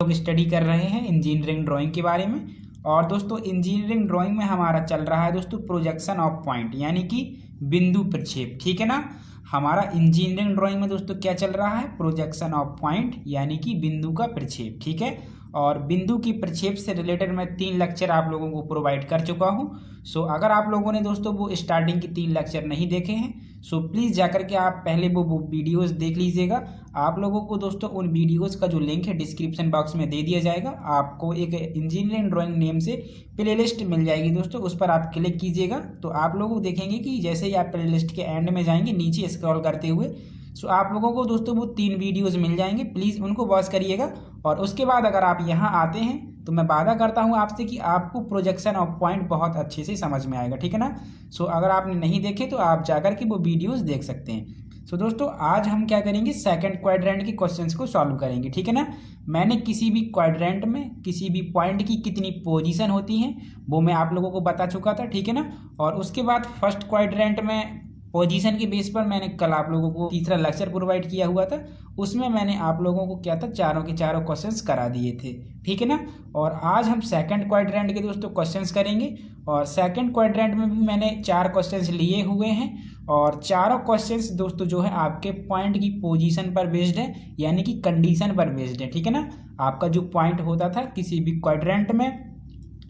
लोग स्टडी कर रहे हैं इंजीनियरिंग ड्राइंग के बारे में। और दोस्तों इंजीनियरिंग ड्राइंग में हमारा चल रहा है दोस्तों प्रोजेक्शन ऑफ पॉइंट यानी कि बिंदु प्रक्षेप, ठीक है ना। हमारा इंजीनियरिंग ड्राइंग में दोस्तों क्या चल रहा है, प्रोजेक्शन ऑफ पॉइंट यानी कि बिंदु का प्रक्षेप, ठीक है। और बिंदु की प्रक्षेप से रिलेटेड मैं 3 लेक्चर आप लोगों को प्रोवाइड कर चुका हूँ। सो अगर आप लोगों ने दोस्तों वो स्टार्टिंग के 3 लेक्चर नहीं देखे हैं सो प्लीज़ जाकर के आप पहले वो वीडियोस देख लीजिएगा। आप लोगों को दोस्तों उन वीडियोस का जो लिंक है डिस्क्रिप्शन बॉक्स में दे दिया जाएगा। आपको एक इंजीनियरिंग ड्राइंग नेम से प्लेलिस्ट मिल जाएगी दोस्तों, उस पर आप क्लिक कीजिएगा तो आप लोग देखेंगे कि जैसे ही आप प्लेलिस्ट के एंड में जाएंगे नीचे स्क्रॉल करते हुए सो आप लोगों को दोस्तों वो 3 वीडियोस मिल जाएंगे, प्लीज़ उनको वॉच करिएगा। और उसके बाद अगर आप यहाँ आते हैं तो मैं वादा करता हूँ आपसे कि आपको प्रोजेक्शन ऑफ पॉइंट बहुत अच्छे से समझ में आएगा, ठीक है ना। सो अगर आपने नहीं देखे तो आप जाकर के वो वीडियोस देख सकते हैं। सो दोस्तों आज हम क्या करेंगे, सेकंड क्वाड्रेंट के क्वेश्चंस को सॉल्व करेंगे, ठीक है ना। मैंने किसी भी क्वाड्रेंट में किसी भी पॉइंट की कितनी पोजीशन होती है वो मैं आप लोगों को बता चुका था, ठीक है ना। और उसके बाद फर्स्ट क्वाड्रेंट में पोजीशन के बेस पर मैंने कल आप लोगों को तीसरा लेक्चर प्रोवाइड किया हुआ था, उसमें मैंने आप लोगों को क्या था, चारों के चारों क्वेश्चंस करा दिए थे, ठीक है ना। और आज हम सेकंड क्वाड्रेंट के दोस्तों क्वेश्चंस करेंगे। और सेकंड क्वाड्रेंट में भी मैंने 4 क्वेश्चंस लिए हुए हैं और चारों क्वेश्चंस दोस्तों जो है आपके पॉइंट की पोजीशन पर बेस्ड है यानी कि कंडीशन पर बेस्ड है, ठीक है ना। आपका जो पॉइंट होता था किसी भी क्वाड्रेंट में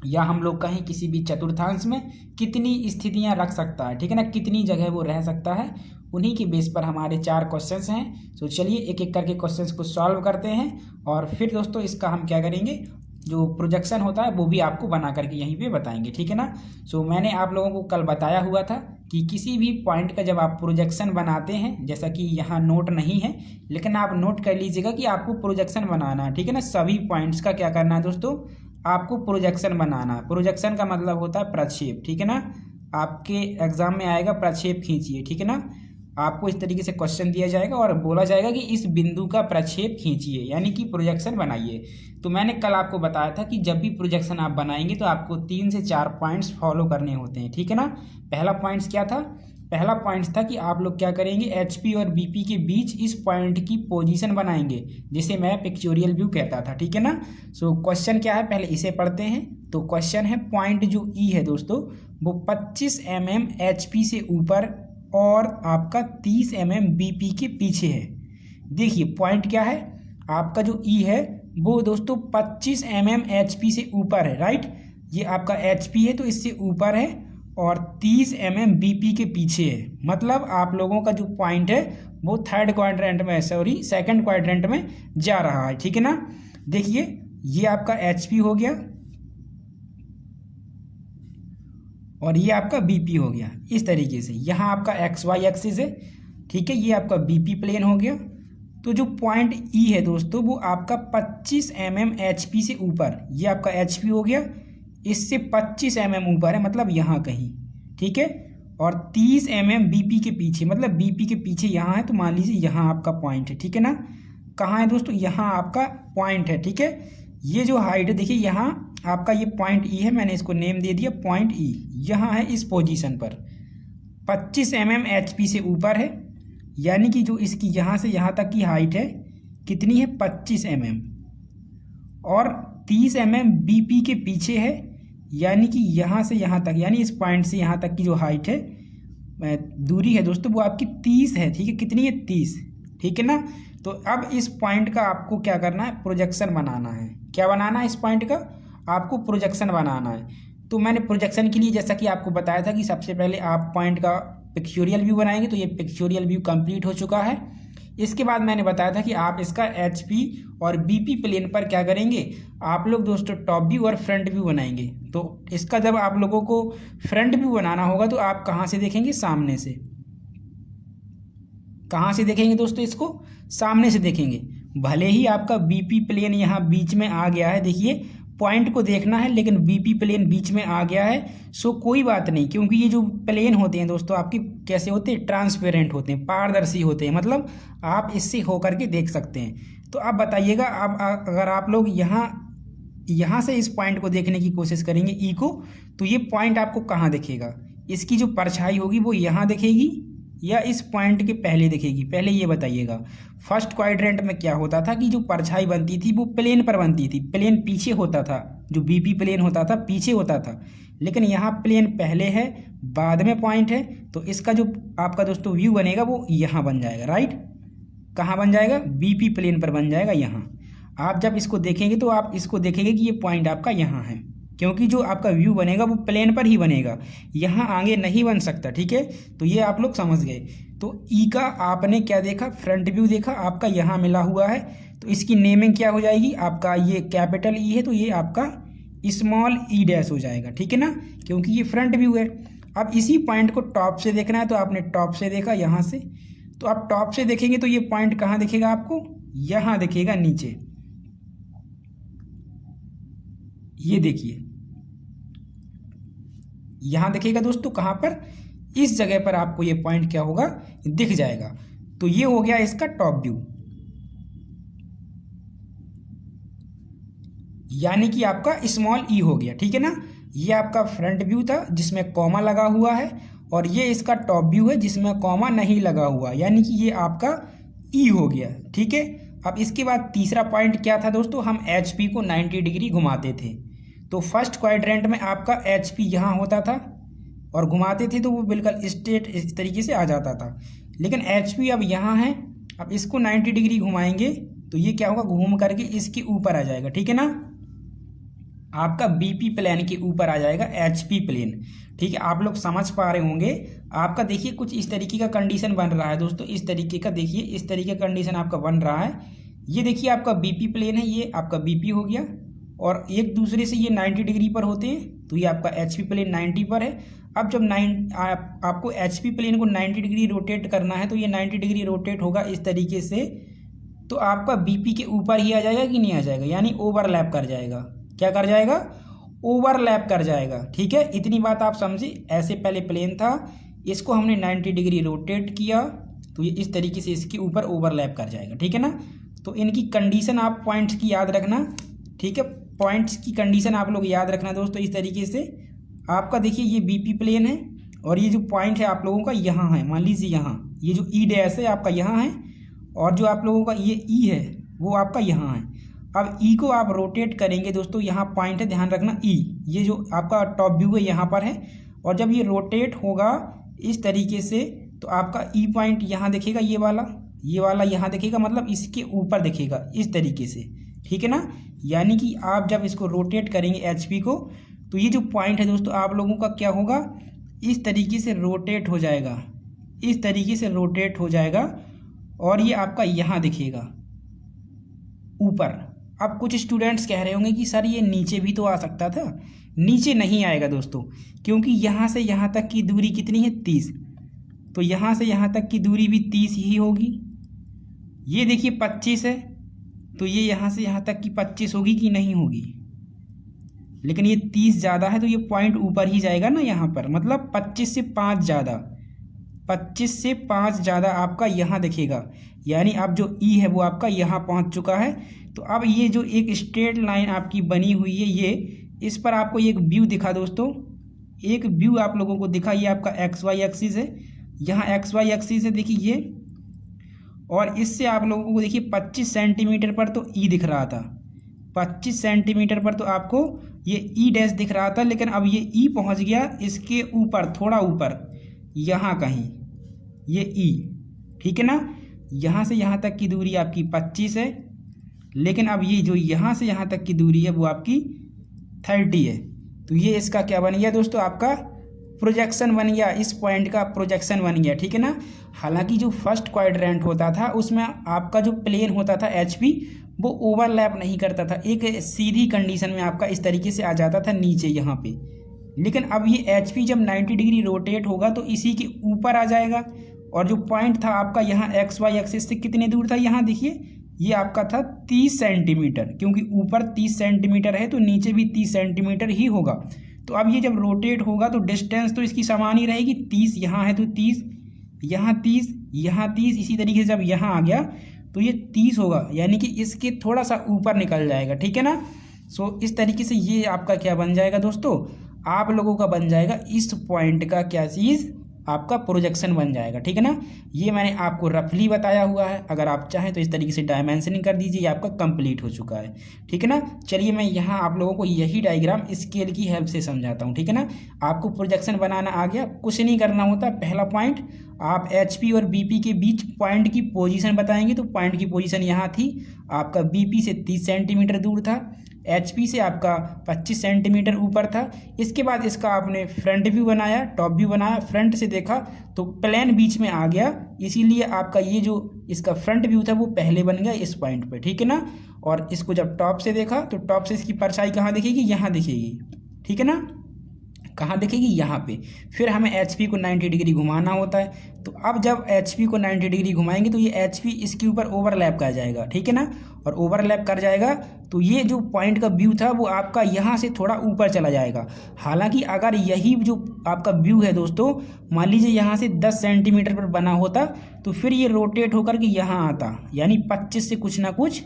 या हम लोग कहीं किसी भी चतुर्थांश में कितनी स्थितियां रख सकता है, ठीक है ना, कितनी जगह वो रह सकता है, उन्हीं के बेस पर हमारे 4 क्वेश्चंस हैं। तो चलिए एक एक करके क्वेश्चंस को सॉल्व करते हैं और फिर दोस्तों इसका हम क्या करेंगे, जो प्रोजेक्शन होता है वो भी आपको बना करके यहीं पे बताएंगे, ठीक है ना। सो मैंने आप लोगों को कल बताया हुआ था कि किसी भी पॉइंट का जब आप प्रोजेक्शन बनाते हैं, जैसा कि यहाँ नोट नहीं है लेकिन आप नोट कर लीजिएगा कि आपको प्रोजेक्शन बनाना है, ठीक है ना। सभी पॉइंट्स का क्या करना है दोस्तों, आपको प्रोजेक्शन बनाना है। प्रोजेक्शन का मतलब होता है प्रक्षेप, ठीक है ना। आपके एग्जाम में आएगा प्रक्षेप खींचिए, ठीक है ना। आपको इस तरीके से क्वेश्चन दिया जाएगा और बोला जाएगा कि इस बिंदु का प्रक्षेप खींचिए यानी कि प्रोजेक्शन बनाइए। तो मैंने कल आपको बताया था कि जब भी प्रोजेक्शन आप बनाएंगे तो आपको 3 से 4 पॉइंट्स फॉलो करने होते हैं, ठीक है ना। पहला पॉइंट्स क्या था, पहला पॉइंट था कि आप लोग क्या करेंगे, एचपी और बीपी के बीच इस पॉइंट की पोजीशन बनाएंगे जिसे मैं पिक्चोरियल व्यू कहता था, ठीक है ना। सो क्वेश्चन क्या है पहले इसे पढ़ते हैं। तो क्वेश्चन है पॉइंट जो ई है दोस्तों वो 25 mm एचपी से ऊपर और आपका 30 mm बीपी के पीछे है। देखिए पॉइंट क्या है, आपका जो ई है वो दोस्तों 25 mm एचपी से ऊपर है, राइट। ये आपका एचपी है तो इससे ऊपर है और 30 mm बीपी के पीछे है। मतलब आप लोगों का जो पॉइंट है वो थर्ड क्वाड्रेंट में, सॉरी सेकंड क्वाड्रेंट में जा रहा है, ठीक है ना। देखिए ये आपका एचपी हो गया और ये आपका बीपी हो गया। इस तरीके से यहाँ आपका एक्स वाई एक्सिस है, ठीक है, ये आपका बीपी प्लेन हो गया। तो जो पॉइंट ई है दोस्तों वो आपका 25 mm एचपी से ऊपर, ये आपका एचपी हो गया, इससे 25 mm ऊपर है मतलब यहाँ कहीं, ठीक है। और 30 mm बीपी के पीछे, मतलब बीपी के पीछे यहाँ है। तो मान लीजिए यहाँ आपका पॉइंट है, ठीक है ना। कहाँ है दोस्तों, यहाँ आपका पॉइंट है, ठीक है। ये जो हाइट है देखिए यहाँ आपका ये पॉइंट ई है, मैंने इसको नेम दे दिया पॉइंट ई। यहाँ है इस पोजीशन पर 25 mm एचपी से ऊपर है यानी कि जो इसकी यहाँ से यहाँ तक की हाइट है कितनी है, 25 mm। और 30 mm बीपी के पीछे है यानी कि यहाँ से यहाँ तक, यानी इस पॉइंट से यहाँ तक की जो हाइट है, दूरी है दोस्तों वो आपकी 30 है, ठीक है। कितनी है, 30, ठीक है ना। तो अब इस पॉइंट का आपको क्या करना है, प्रोजेक्शन बनाना है। क्या बनाना है, इस पॉइंट का आपको प्रोजेक्शन बनाना है। तो मैंने प्रोजेक्शन के लिए जैसा कि आपको बताया था कि सबसे पहले आप पॉइंट का पिक्चोरियल व्यू बनाएंगे, तो ये पिक्चोरियल व्यू कंप्लीट हो चुका है। इसके बाद मैंने बताया था कि आप इसका एचपी और बीपी प्लेन पर क्या करेंगे, आप लोग दोस्तों टॉप व्यू और फ्रंट व्यू बनाएंगे। तो इसका जब आप लोगों को फ्रंट व्यू बनाना होगा तो आप कहाँ से देखेंगे, सामने से। कहाँ से देखेंगे दोस्तों, इसको सामने से देखेंगे। भले ही आपका बीपी प्लेन यहाँ बीच में आ गया है, देखिए पॉइंट को देखना है लेकिन बीपी प्लेन बीच में आ गया है। सो कोई बात नहीं, क्योंकि ये जो प्लेन होते हैं दोस्तों आपके कैसे होते हैं, ट्रांसपेरेंट होते हैं, पारदर्शी होते हैं, मतलब आप इससे होकर के देख सकते हैं। तो आप बताइएगा, अब अगर आप लोग यहाँ से इस पॉइंट को देखने की कोशिश करेंगे ई को, तो ये पॉइंट आपको कहाँ दिखेगा, इसकी जो परछाई होगी वो यहाँ दिखेगी या इस पॉइंट के पहले दिखेगी? पहले ये बताइएगा। फर्स्ट क्वाड्रेंट में क्या होता था कि जो परछाई बनती थी वो प्लेन पर बनती थी, प्लेन पीछे होता था, जो बीपी प्लेन होता था पीछे होता था, लेकिन यहाँ प्लेन पहले है, बाद में पॉइंट है, तो इसका जो आपका दोस्तों व्यू बनेगा वो यहाँ बन जाएगा, राइट। कहाँ बन जाएगा? बीपी प्लेन पर बन जाएगा यहाँ। आप जब इसको देखेंगे तो आप इसको देखेंगे कि ये पॉइंट आपका यहाँ है, क्योंकि जो आपका व्यू बनेगा वो प्लेन पर ही बनेगा, यहाँ आगे नहीं बन सकता, ठीक है। तो ये आप लोग समझ गए। तो ई का आपने क्या देखा? फ्रंट व्यू देखा, आपका यहाँ मिला हुआ है, तो इसकी नेमिंग क्या हो जाएगी? आपका ये कैपिटल ई है तो ये आपका स्मॉल ई डैश हो जाएगा, ठीक है ना, क्योंकि ये फ्रंट व्यू है। अब इसी पॉइंट को टॉप से देखना है, तो आपने टॉप से देखा यहाँ से, तो आप टॉप से देखेंगे तो ये पॉइंट कहाँ दिखेगा आपको? यहाँ दिखेगा नीचे, ये देखिए यहाँ दिखेगा दोस्तों। कहाँ पर? इस जगह पर आपको ये पॉइंट क्या होगा? दिख जाएगा। तो ये हो गया इसका टॉप व्यू, यानी कि आपका स्मॉल ई हो गया, ठीक है ना। ये आपका फ्रंट व्यू था जिसमें कॉमा लगा हुआ है, और ये इसका टॉप व्यू है जिसमें कॉमा नहीं लगा हुआ, यानी कि ये आपका ई हो गया, ठीक है। अब इसके बाद तीसरा पॉइंट क्या था दोस्तों? हम एच पी को 90 डिग्री घुमाते थे। तो फर्स्ट क्वाड्रेंट में आपका एच पी यहाँ होता था और घुमाते थे तो वो बिल्कुल स्ट्रेट इस तरीके से आ जाता था, लेकिन एच पी अब यहाँ है। अब इसको 90 डिग्री घुमाएंगे तो ये क्या होगा? घूम करके इसके ऊपर आ जाएगा, ठीक है ना। आपका बीपी प्लेन के ऊपर आ जाएगा एचपी प्लेन, ठीक है। आप लोग समझ पा रहे होंगे। आपका देखिए कुछ इस तरीके का कंडीशन बन रहा है दोस्तों, इस तरीके का देखिए, इस तरीके का कंडीशन आपका बन रहा है। ये देखिए आपका बीपी प्लेन है, ये आपका बीपी हो गया, और एक दूसरे से ये 90 डिग्री पर होते हैं, तो ये आपका एचपी प्लेन 90 पर है। अब जब आपको एचपी प्लेन को 90 डिग्री रोटेट करना है, तो ये 90 डिग्री रोटेट होगा इस तरीके से, तो आपका बीपी के ऊपर ही आ जाएगा कि नहीं आ जाएगा? यानी ओवरलैप कर जाएगा। क्या कर जाएगा? ओवरलैप कर जाएगा, ठीक है। इतनी बात आप समझे। ऐसे पहले प्लेन था, इसको हमने 90 डिग्री रोटेट किया, तो ये इस तरीके से इसके ऊपर ओवरलैप कर जाएगा, ठीक है ना। तो इनकी कंडीशन आप पॉइंट्स की याद रखना, ठीक है। पॉइंट्स की कंडीशन आप लोग याद रखना दोस्तों इस तरीके से। आपका देखिए ये बीपी प्लेन है, और ये जो पॉइंट है आप लोगों का यहाँ है, मान लीजिए यहाँ ये जो ई डैश है आपका यहाँ है, और जो आप लोगों का ये ई है वो आपका यहाँ है। अब ई को आप रोटेट करेंगे दोस्तों, यहाँ पॉइंट है, ध्यान रखना ई, ये जो आपका टॉप व्यू है यहाँ पर है, और जब ये रोटेट होगा इस तरीके से तो आपका ई पॉइंट यहाँ दिखेगा, ये वाला यहाँ दिखेगा, मतलब इसके ऊपर दिखेगा इस तरीके से, ठीक है ना। यानी कि आप जब इसको रोटेट करेंगे एचपी को, तो ये जो पॉइंट है दोस्तों आप लोगों का क्या होगा? इस तरीके से रोटेट हो जाएगा, इस तरीके से रोटेट हो जाएगा, और ये आपका यहाँ दिखेगा ऊपर। अब कुछ स्टूडेंट्स कह रहे होंगे कि सर ये नीचे भी तो आ सकता था। नीचे नहीं आएगा दोस्तों, क्योंकि यहाँ से यहाँ तक की दूरी कितनी है? 30। तो यहाँ से यहाँ तक की दूरी भी 30 ही होगी। ये देखिए 25 है, तो ये यहाँ से यहाँ तक की 25 होगी कि नहीं होगी? लेकिन ये 30 ज़्यादा है, तो ये पॉइंट ऊपर ही जाएगा ना यहाँ पर, मतलब 25 से 5 ज़्यादा, 25 से 5 ज़्यादा आपका यहाँ दिखेगा। यानी अब जो ई है वो आपका यहाँ पहुँच चुका है। तो अब ये जो एक स्ट्रेट लाइन आपकी बनी हुई है, ये इस पर आपको एक व्यू दिखा दोस्तों, एक व्यू आप लोगों को दिखा। ये आपका एक्स वाई एक्सिस है, यहाँ एक्स वाई एक्सिस है देखिए ये, और इससे आप लोगों को देखिए 25 सेंटीमीटर पर तो ई दिख रहा था, 25 सेंटीमीटर पर तो आपको ये ई डैश दिख रहा था, लेकिन अब ये ई पहुंच गया इसके ऊपर, थोड़ा ऊपर यहाँ कहीं, ये ई, ठीक है ना। यहाँ से यहाँ तक की दूरी आपकी 25 है, लेकिन अब ये जो यहाँ से यहाँ तक की दूरी है वो आपकी 30 है। तो ये इसका क्या बन गया दोस्तों? आपका प्रोजेक्शन बन गया, इस पॉइंट का प्रोजेक्शन बन गया, ठीक है ना। हालांकि जो फर्स्ट क्वाड्रेंट होता था उसमें आपका जो प्लेन होता था एचपी, वो ओवरलैप नहीं करता था, एक सीधी कंडीशन में आपका इस तरीके से आ जाता था नीचे यहाँ पे। लेकिन अब ये एचपी जब 90 डिग्री रोटेट होगा तो इसी के ऊपर आ जाएगा, और जो पॉइंट था आपका यहाँ एक्स वाई एक्सिस से कितने दूर था? यहाँ देखिए ये आपका था 30 सेंटीमीटर, क्योंकि ऊपर 30 सेंटीमीटर है तो नीचे भी 30 सेंटीमीटर ही होगा। तो अब ये जब रोटेट होगा तो डिस्टेंस तो इसकी समान ही रहेगी, 30 यहाँ है तो 30, यहाँ 30, यहाँ 30, इसी तरीके से जब यहाँ आ गया तो ये 30 होगा, यानी कि इसके थोड़ा सा ऊपर निकल जाएगा, ठीक है ना। सो इस तरीके से ये आपका क्या बन जाएगा दोस्तों? आप लोगों का बन जाएगा इस पॉइंट का क्या चीज़? आपका प्रोजेक्शन बन जाएगा। ठीक है ना, ये मैंने आपको रफली बताया हुआ है। अगर आप चाहें तो इस तरीके से डायमेंशनिंग कर दीजिए, आपका कंप्लीट हो चुका है। ठीक है ना, चलिए मैं यहाँ आप लोगों को यही डायग्राम स्केल की हेल्प से समझाता हूँ। ठीक है ना, आपको प्रोजेक्शन बनाना आ गया, कुछ नहीं करना होता। पहला पॉइंट, आप HP और BP के बीच पॉइंट की पोजीशन बताएंगे, तो पॉइंट की पोजीशन यहाँ थी, आपका BP से 30 सेंटीमीटर दूर था, HP से आपका 25 सेंटीमीटर ऊपर था। इसके बाद इसका आपने फ्रंट व्यू बनाया, टॉप व्यू बनाया, फ्रंट से देखा तो प्लेन बीच में आ गया, इसीलिए आपका ये जो इसका फ्रंट व्यू था वो पहले बन गया इस पॉइंट पे। ठीक है ना, और इसको जब टॉप से देखा तो टॉप से इसकी परछाई कहाँ दिखेगी, यहाँ दिखेगी। ठीक है ना, कहाँ दिखेगी, यहाँ पे। फिर हमें HP को 90 डिग्री घुमाना होता है, तो अब जब HP को 90 डिग्री घुमाएंगे तो ये HP इसके ऊपर ओवरलैप कर जाएगा। ठीक है ना, और ओवरलैप कर जाएगा तो ये जो पॉइंट का व्यू था वो आपका यहाँ से थोड़ा ऊपर चला जाएगा। हालांकि अगर यही जो आपका व्यू है दोस्तों, मान लीजिए यहाँ से 10 सेंटीमीटर पर बना होता तो फिर ये रोटेट होकर के यहाँ आता, यानी 25 से कुछ ना कुछ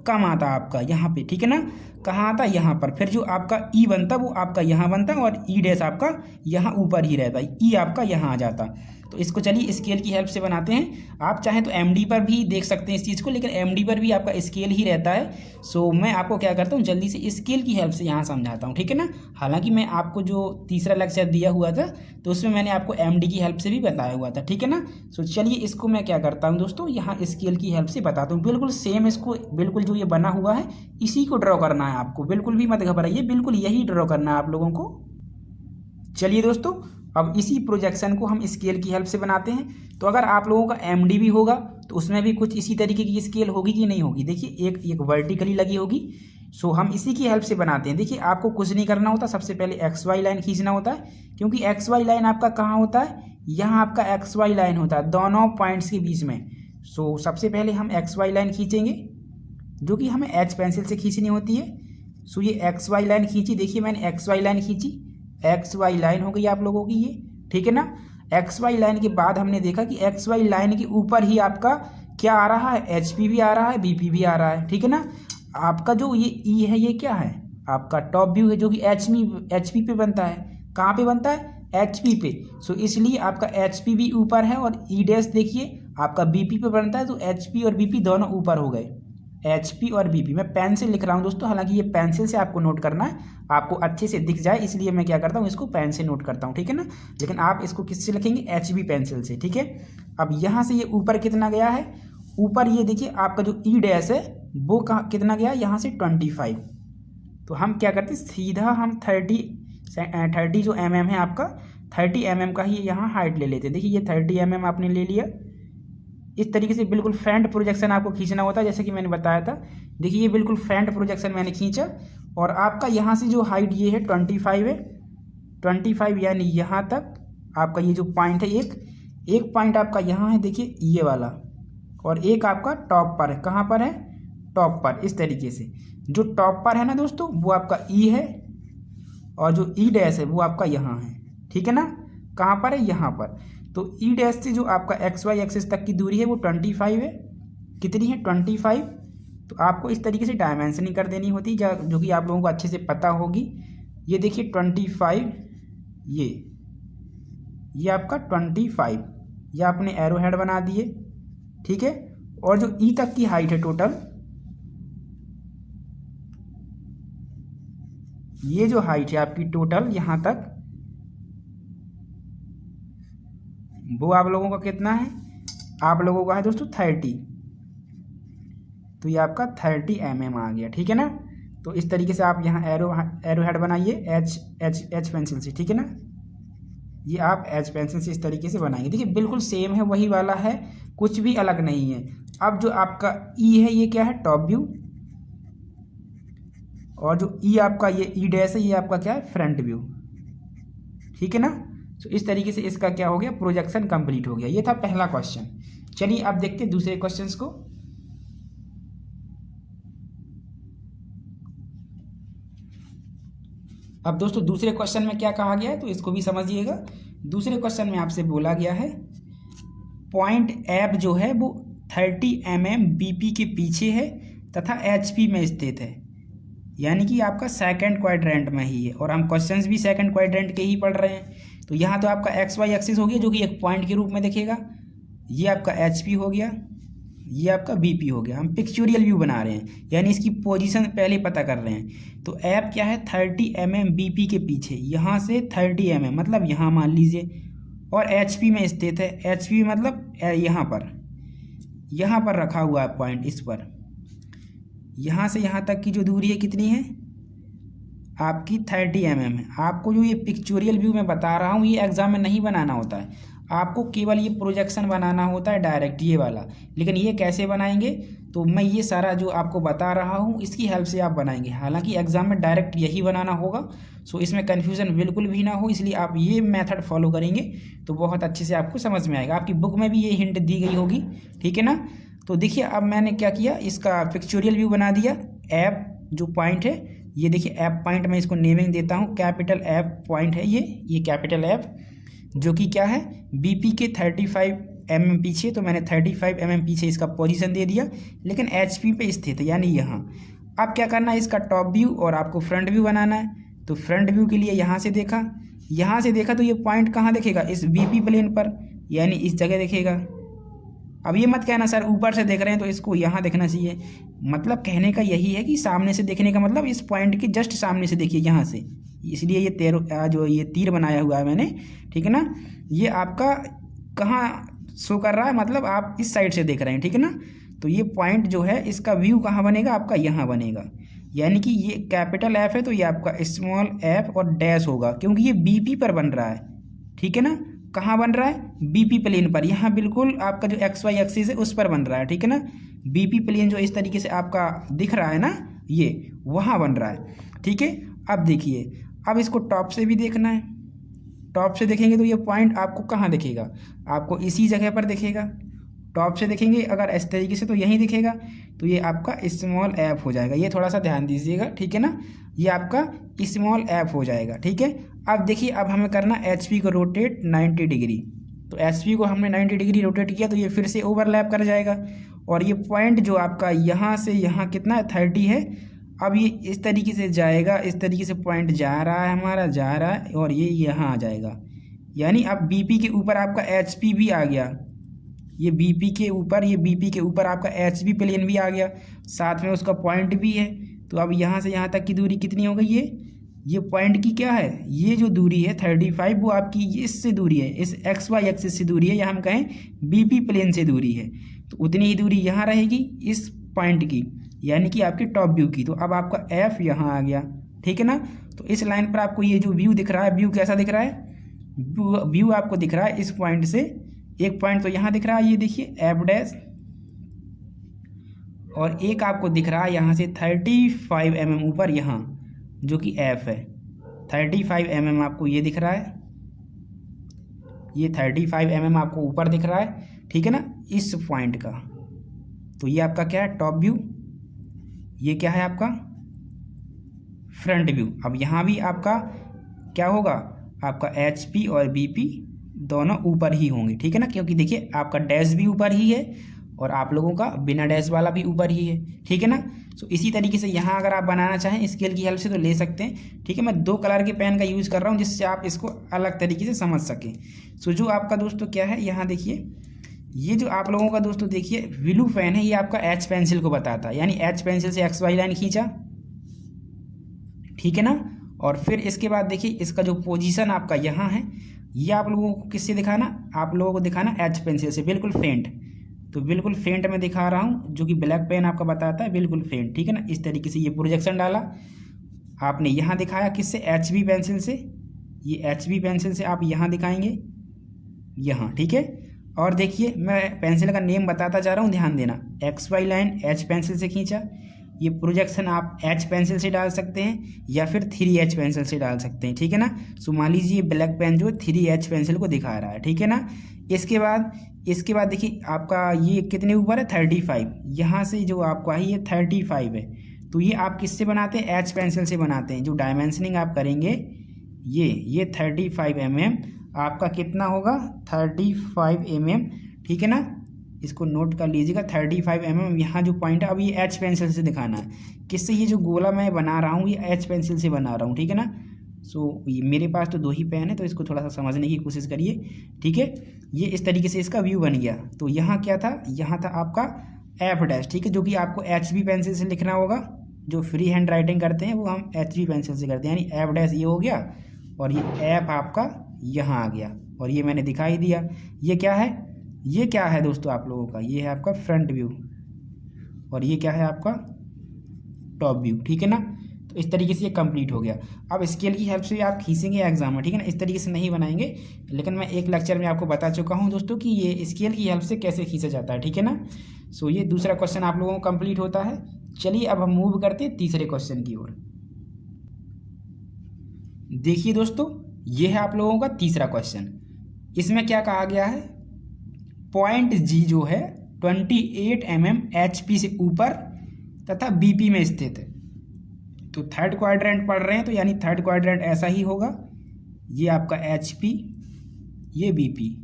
कम आता आपका यहाँ पे। ठीक है ना, कहाँ आता, यहाँ पर। फिर जो आपका E बनता वो आपका यहाँ बनता और E डैश आपका यहाँ ऊपर ही रहता, E आपका यहाँ आ जाता। तो इसको चलिए स्केल की हेल्प से बनाते हैं। आप चाहें तो MD पर भी देख सकते हैं इस चीज़ को, लेकिन MD पर भी आपका स्केल ही रहता है। सो मैं आपको क्या करता हूँ, जल्दी से स्केल की हेल्प से यहाँ समझाता हूँ। ठीक है ना, हालांकि मैं आपको जो तीसरा लेक्चर दिया हुआ था तो उसमें मैंने आपको MD की हेल्प से भी बताया हुआ था। ठीक है ना, सो चलिए इसको मैं क्या करता हूँ दोस्तों, यहाँ स्केल की हेल्प से बताता हूँ। बिल्कुल सेम इसको, बिल्कुल जो ये बना हुआ है इसी को ड्रॉ करना है आपको, बिल्कुल भी मत घबराइए, बिल्कुल यही ड्रॉ करना है आप लोगों को। चलिए दोस्तों, अब इसी प्रोजेक्शन को हम स्केल की हेल्प से बनाते हैं। तो अगर आप लोगों का MD भी होगा तो उसमें भी कुछ इसी तरीके की स्केल होगी कि नहीं होगी। देखिए एक वर्टिकली लगी होगी। सो हम इसी की हेल्प से बनाते हैं। देखिए आपको कुछ नहीं करना होता, सबसे पहले XY लाइन खींचना होता है, क्योंकि XY लाइन आपका कहाँ होता है, यहाँ आपका XY लाइन होता है दोनों पॉइंट्स के बीच में। सो सबसे पहले हम XY लाइन खींचेंगे, जो कि हमें H पेंसिल से खींचनी होती है। सो ये XY लाइन खींची, देखिए मैंने XY लाइन खींची, XY लाइन हो गई आप लोगों की ये। ठीक है ना, XY लाइन के बाद हमने देखा कि XY लाइन के ऊपर ही आपका क्या आ रहा है, HP भी आ रहा है, BP भी आ रहा है। ठीक है ना, आपका जो ये E है ये क्या है, आपका टॉप व्यू है, जो कि HP पे बनता है। कहाँ पे बनता है, HP पे। सो इसलिए आपका HP भी ऊपर है, और E डैश देखिए आपका BP पे बनता है, तो HP और BP दोनों ऊपर हो गए। HP और BP, मैं पेन से लिख रहा हूँ दोस्तों, हालांकि ये पेंसिल से आपको नोट करना है, आपको अच्छे से दिख जाए इसलिए मैं क्या करता हूँ, इसको पेन से नोट करता हूँ। ठीक है ना, लेकिन आप इसको किससे लिखेंगे, HB पेंसिल से। ठीक है, अब यहाँ से ये ऊपर कितना गया है, ऊपर ये देखिए आपका जो E डैश है वो कितना गया, यहाँ से 25। तो हम क्या करते हैं, सीधा हम 30 जो mm है आपका, 30 mm का ही यहाँ हाइट ले लेते हैं। देखिए ये 30 mm आपने ले लिया। इस तरीके से बिल्कुल फ्रंट प्रोजेक्शन आपको खींचना होता है, जैसे कि मैंने बताया था। देखिए ये बिल्कुल फ्रंट प्रोजेक्शन मैंने खींचा, और आपका यहाँ से जो हाइट ये है 25 है, 25 यानी यहाँ तक आपका ये जो पॉइंट है, एक पॉइंट आपका यहाँ है, देखिए ये वाला, और एक आपका टॉप पर है। कहाँ पर है, टॉप पर। इस तरीके से जो टॉप पर है ना दोस्तों, वो आपका E है, और जो E डैश है वो आपका यहाँ है। ठीक है ना, कहाँ पर है, यहाँ पर। तो E डैश से जो आपका XY एक्सिस तक की दूरी है वो 25 है। कितनी है, 25। तो आपको इस तरीके से डायमेंशनिंग कर देनी होती है, जो कि आप लोगों को अच्छे से पता होगी। ये देखिए 25, ये आपका 25, ये आपने एरो हेड बना दिए। ठीक है, और जो E तक की हाइट है टोटल, ये जो हाइट है आपकी टोटल यहाँ तक, वो आप लोगों का कितना है, आप लोगों का है दोस्तों 30। तो ये आपका 30 mm आ गया। ठीक है ना, तो इस तरीके से आप यहाँ एरो हेड बनाइए H पेंसिल से। ठीक है ना, ये आप H पेंसिल से इस तरीके से बनाएंगे। देखिए बिल्कुल सेम है, वही वाला है, कुछ भी अलग नहीं है। अब जो आपका E है ये क्या है, टॉप व्यू, और जो E आपका ये E डैश है ये आपका क्या है, फ्रंट व्यू। ठीक है ना, तो इस तरीके से इसका क्या हो गया, प्रोजेक्शन कंप्लीट हो गया। ये था पहला क्वेश्चन। चलिए अब देखते हैं दूसरे क्वेश्चंस को। अब दोस्तों दूसरे क्वेश्चन में क्या कहा गया है, तो इसको भी समझिएगा। दूसरे क्वेश्चन में आपसे बोला गया है पॉइंट F जो है वो 30 mm BP के पीछे है तथा HP में स्थित है, यानी कि आपका सेकंड क्वाड्रेंट में ही है, और हम क्वेश्चंस भी सेकंड क्वाड्रेंट के ही पढ़ रहे हैं। तो यहाँ तो आपका एक्स वाई एक्सिस हो गया जो कि एक पॉइंट के रूप में दिखेगा, ये आपका एच पी हो गया, ये आपका बी पी हो गया। हम पिक्चोरियल व्यू बना रहे हैं यानी इसकी पोजीशन पहले पता कर रहे हैं। तो एप क्या है 30 mm बी पी के पीछे, यहाँ से 30 mm मतलब यहाँ मान लीजिए, और एच पी में स्थित है। एच पी मतलब यहाँ पर रखा हुआ है पॉइंट, इस पर। यहाँ से यहाँ तक की जो दूरी है कितनी है आपकी 30 mm है। आपको जो ये पिक्चोरियल व्यू मैं बता रहा हूँ ये एग्जाम में नहीं बनाना होता है, आपको केवल ये प्रोजेक्शन बनाना होता है डायरेक्ट ये वाला। लेकिन ये कैसे बनाएंगे तो मैं ये सारा जो आपको बता रहा हूँ इसकी हेल्प से आप बनाएंगे। हालांकि एग्जाम में डायरेक्ट यही बनाना होगा, सो इसमें कन्फ्यूज़न बिल्कुल भी ना हो, इसलिए आप ये मेथड फॉलो करेंगे तो बहुत अच्छे से आपको समझ में आएगा। आपकी बुक में भी ये हिंट दी गई होगी, ठीक है ना। तो देखिए अब मैंने क्या किया, इसका पिक्चोरियल व्यू बना दिया। ऐप जो पॉइंट है ये देखिए ऐप पॉइंट, मैं इसको नेमिंग देता हूँ कैपिटल ऐप पॉइंट है ये कैपिटल ऐप, जो कि क्या है बीपी के 35 mm पीछे। तो मैंने 35 mm पीछे इसका पोजीशन दे दिया, लेकिन एचपी पे स्थित है यानी यहाँ। अब क्या करना है, इसका टॉप व्यू और आपको फ्रंट व्यू बनाना है। तो फ्रंट व्यू के लिए यहाँ से देखा तो ये पॉइंट कहाँ दिखेगा, इस बीपी प्लेन पर, यानी इस जगह दिखेगा। अब ये मत कहना सर ऊपर से देख रहे हैं तो इसको यहाँ देखना चाहिए, मतलब कहने का यही है कि सामने से देखने का मतलब इस पॉइंट के जस्ट सामने से देखिए यहाँ से, इसलिए ये तीर बनाया हुआ है मैंने, ठीक है ना। ये आपका कहाँ शो कर रहा है, मतलब आप इस साइड से देख रहे हैं, ठीक है ना। तो ये पॉइंट जो है इसका व्यू कहाँ बनेगा, आपका यहाँ बनेगा। यानी कि ये कैपिटल एफ है तो ये आपका स्मॉल एफ और डैश होगा, क्योंकि ये बीपी पर बन रहा है, ठीक है ना। कहाँ बन रहा है, बीपी प्लेन पर, यहाँ बिल्कुल आपका जो एक्स वाई एक्सिस है उस पर बन रहा है, ठीक है ना। बीपी प्लेन जो इस तरीके से आपका दिख रहा है ना, ये वहाँ बन रहा है, ठीक है। अब देखिए, अब इसको टॉप से भी देखना है। टॉप से देखेंगे तो ये पॉइंट आपको कहाँ दिखेगा, आपको इसी जगह पर दिखेगा। टॉप से देखेंगे अगर इस तरीके से तो यहीं दिखेगा, तो ये आपका स्मॉल ऐप हो जाएगा। ये थोड़ा सा ध्यान दीजिएगा, ठीक है ना, ये आपका स्मॉल ऐप हो जाएगा, ठीक है। अब देखिए, अब हमें करना एचपी को रोटेट 90 डिग्री। तो एचपी को हमने 90 डिग्री रोटेट किया तो ये फिर से ओवरलैप कर जाएगा, और ये पॉइंट जो आपका यहाँ से यहाँ कितना है 30 है। अब ये इस तरीके से जाएगा, इस तरीके से पॉइंट जा रहा है हमारा, जा रहा है, और ये यहाँ आ जाएगा। यानी अब बीपी के ऊपर आपका एचपी भी आ गया, ये बीपी के ऊपर आपका एचपी प्लेन भी आ गया, साथ में उसका पॉइंट भी है। तो अब यहाँ से यहाँ तक की दूरी कितनी हो गई, ये पॉइंट की क्या है, ये जो दूरी है 35, वो आपकी इससे दूरी है, इस एक्स वाई एक्सिस से दूरी है, या हम कहें बीपी प्लेन से दूरी है। तो उतनी ही दूरी यहाँ रहेगी इस पॉइंट की, यानी कि आपकी टॉप व्यू की। तो अब आपका एफ यहाँ आ गया, ठीक है ना। तो इस लाइन पर आपको ये जो व्यू दिख रहा है, व्यू कैसा दिख रहा है, व्यू आपको दिख रहा है इस पॉइंट से, एक पॉइंट तो यहाँ दिख रहा है, ये देखिए एफ डैश, और एक आपको दिख रहा है यहाँ से 35 mm ऊपर, यहाँ जो कि एफ है 35 mm आपको ये दिख रहा है, ये 35 mm आपको ऊपर दिख रहा है, ठीक है ना, इस पॉइंट का। तो ये आपका क्या है, टॉप व्यू, ये क्या है आपका फ्रंट व्यू। अब यहाँ भी आपका क्या होगा, आपका एच पी और बी पी दोनों ऊपर ही होंगे, ठीक है ना, क्योंकि देखिए आपका डैश भी ऊपर ही है और आप लोगों का बिना डैश वाला भी ऊपर ही है, ठीक है ना। सो इसी तरीके से यहाँ अगर आप बनाना चाहें स्केल की हेल्प से तो ले सकते हैं, ठीक है। मैं 2 कलर के पेन का यूज़ कर रहा हूँ जिससे आप इसको अलग तरीके से समझ सकें। सो जो आपका दोस्तों क्या है, यहाँ देखिए, ये जो आप लोगों का दोस्तों देखिए ब्लू पेन है, ये आपका एच पेंसिल को बताता है, यानी एच पेंसिल से एक्स वाई लाइन खींचा, ठीक है ना। और फिर इसके बाद देखिए इसका जो पोजीशन आपका यहाँ है, ये आप लोगों को किससे दिखाना, आप लोगों को दिखाना एच पेंसिल से, बिल्कुल फेंट। तो बिल्कुल फेंट में दिखा रहा हूँ, जो कि ब्लैक पेन आपका बताता है बिल्कुल फेंट, ठीक है ना। इस तरीके से ये प्रोजेक्शन डाला आपने, यहाँ दिखाया किससे, एच बी पेंसिल से। ये एच बी पेंसिल से आप यहाँ दिखाएंगे, यहाँ, ठीक है। और देखिए मैं पेंसिल का नेम बताता जा रहा हूँ, ध्यान देना। X Y line H pencil से खींचा, ये प्रोजेक्शन आप एच पेंसिल से डाल सकते हैं या फिर 3H पेंसिल से डाल सकते हैं, ठीक है ना। सो मान लीजिए ब्लैक पेन जो 3H पेंसिल को दिखा रहा है, ठीक है ना। इसके बाद देखिए आपका ये कितने ऊपर है, 35, यहाँ से जो आपका है ये 35 है। तो ये आप किससे बनाते हैं, एच पेंसिल से बनाते हैं। जो डायमेंशनिंग आप करेंगे, ये 35 mm आपका कितना होगा, 35 mm, ठीक है ना। इसको नोट कर लीजिएगा, 35 mm यहाँ जो पॉइंट है। अब ये एच पेंसिल से दिखाना है, किससे, ये जो गोला मैं बना रहा हूँ ये एच पेंसिल से बना रहा हूँ, ठीक है ना। ये मेरे पास तो 2 ही पेन है, तो इसको थोड़ा सा समझने की कोशिश करिए, ठीक है। ये इस तरीके से इसका व्यू बन गया। तो यहाँ क्या था, यहाँ था आपका एफ डैश, ठीक है, जो कि आपको HB पेंसिल से लिखना होगा। जो फ्री हैंड राइटिंग करते हैं वो हम HB पेंसिल से करते हैं, यानी एफ डैश ये हो गया और ये एफ आपका यहाँ आ गया और ये मैंने दिखाई दिया। ये क्या है, ये क्या है दोस्तों आप लोगों का, ये है आपका फ्रंट व्यू और ये क्या है आपका टॉप व्यू, ठीक है ना। तो इस तरीके से ये कंप्लीट हो गया। अब स्केल की हेल्प से आप खींचेंगे एग्जाम में, ठीक है ना, इस तरीके से नहीं बनाएंगे, लेकिन मैं एक लेक्चर में आपको बता चुका हूँ दोस्तों कि ये स्केल की हेल्प से कैसे खींचा जाता है, ठीक है ना। ये दूसरा क्वेश्चन आप लोगों को कंप्लीट होता है। चलिए अब हम मूव करते हैं तीसरे क्वेश्चन की ओर। देखिए दोस्तों, ये है आप लोगों का तीसरा क्वेश्चन। इसमें क्या कहा गया है, पॉइंट जी जो है 28 mm HP से ऊपर तथा BP में स्थित है। तो थर्ड क्वाड्रेंट पढ़ रहे हैं, तो यानी थर्ड क्वाड्रेंट ऐसा ही होगा। ये आपका HP, ये BP,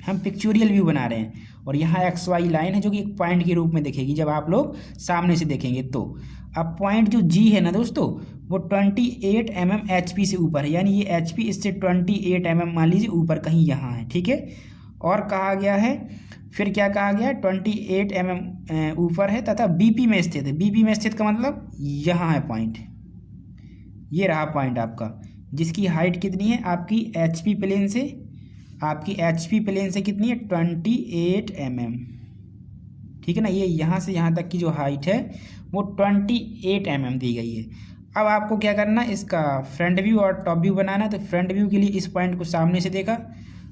हम पिक्चोरियल व्यू बना रहे हैं और यहाँ XY लाइन है जो कि एक पॉइंट के रूप में दिखेगी जब आप लोग सामने से देखेंगे। तो अब पॉइंट जो G है ना दोस्तों, वो 28 mm HP से ऊपर है, यानी ये HP इससे 28 mm मान लीजिए ऊपर कहीं यहाँ है, ठीक है। और कहा गया है, फिर क्या कहा गया है, 28 mm ऊपर है तथा BP में स्थित है। BP में स्थित का मतलब यहाँ है पॉइंट, ये रहा पॉइंट आपका, जिसकी हाइट कितनी है आपकी HP प्लेन से, आपकी HP प्लेन से कितनी है 28 mm, ठीक है ना। ये यहाँ से यहाँ तक की जो हाइट है वो 28 mm दी गई है। अब आपको क्या करना है, इसका फ्रंट व्यू और टॉप व्यू बनाना है। तो फ्रंट व्यू के लिए इस पॉइंट को सामने से देखा,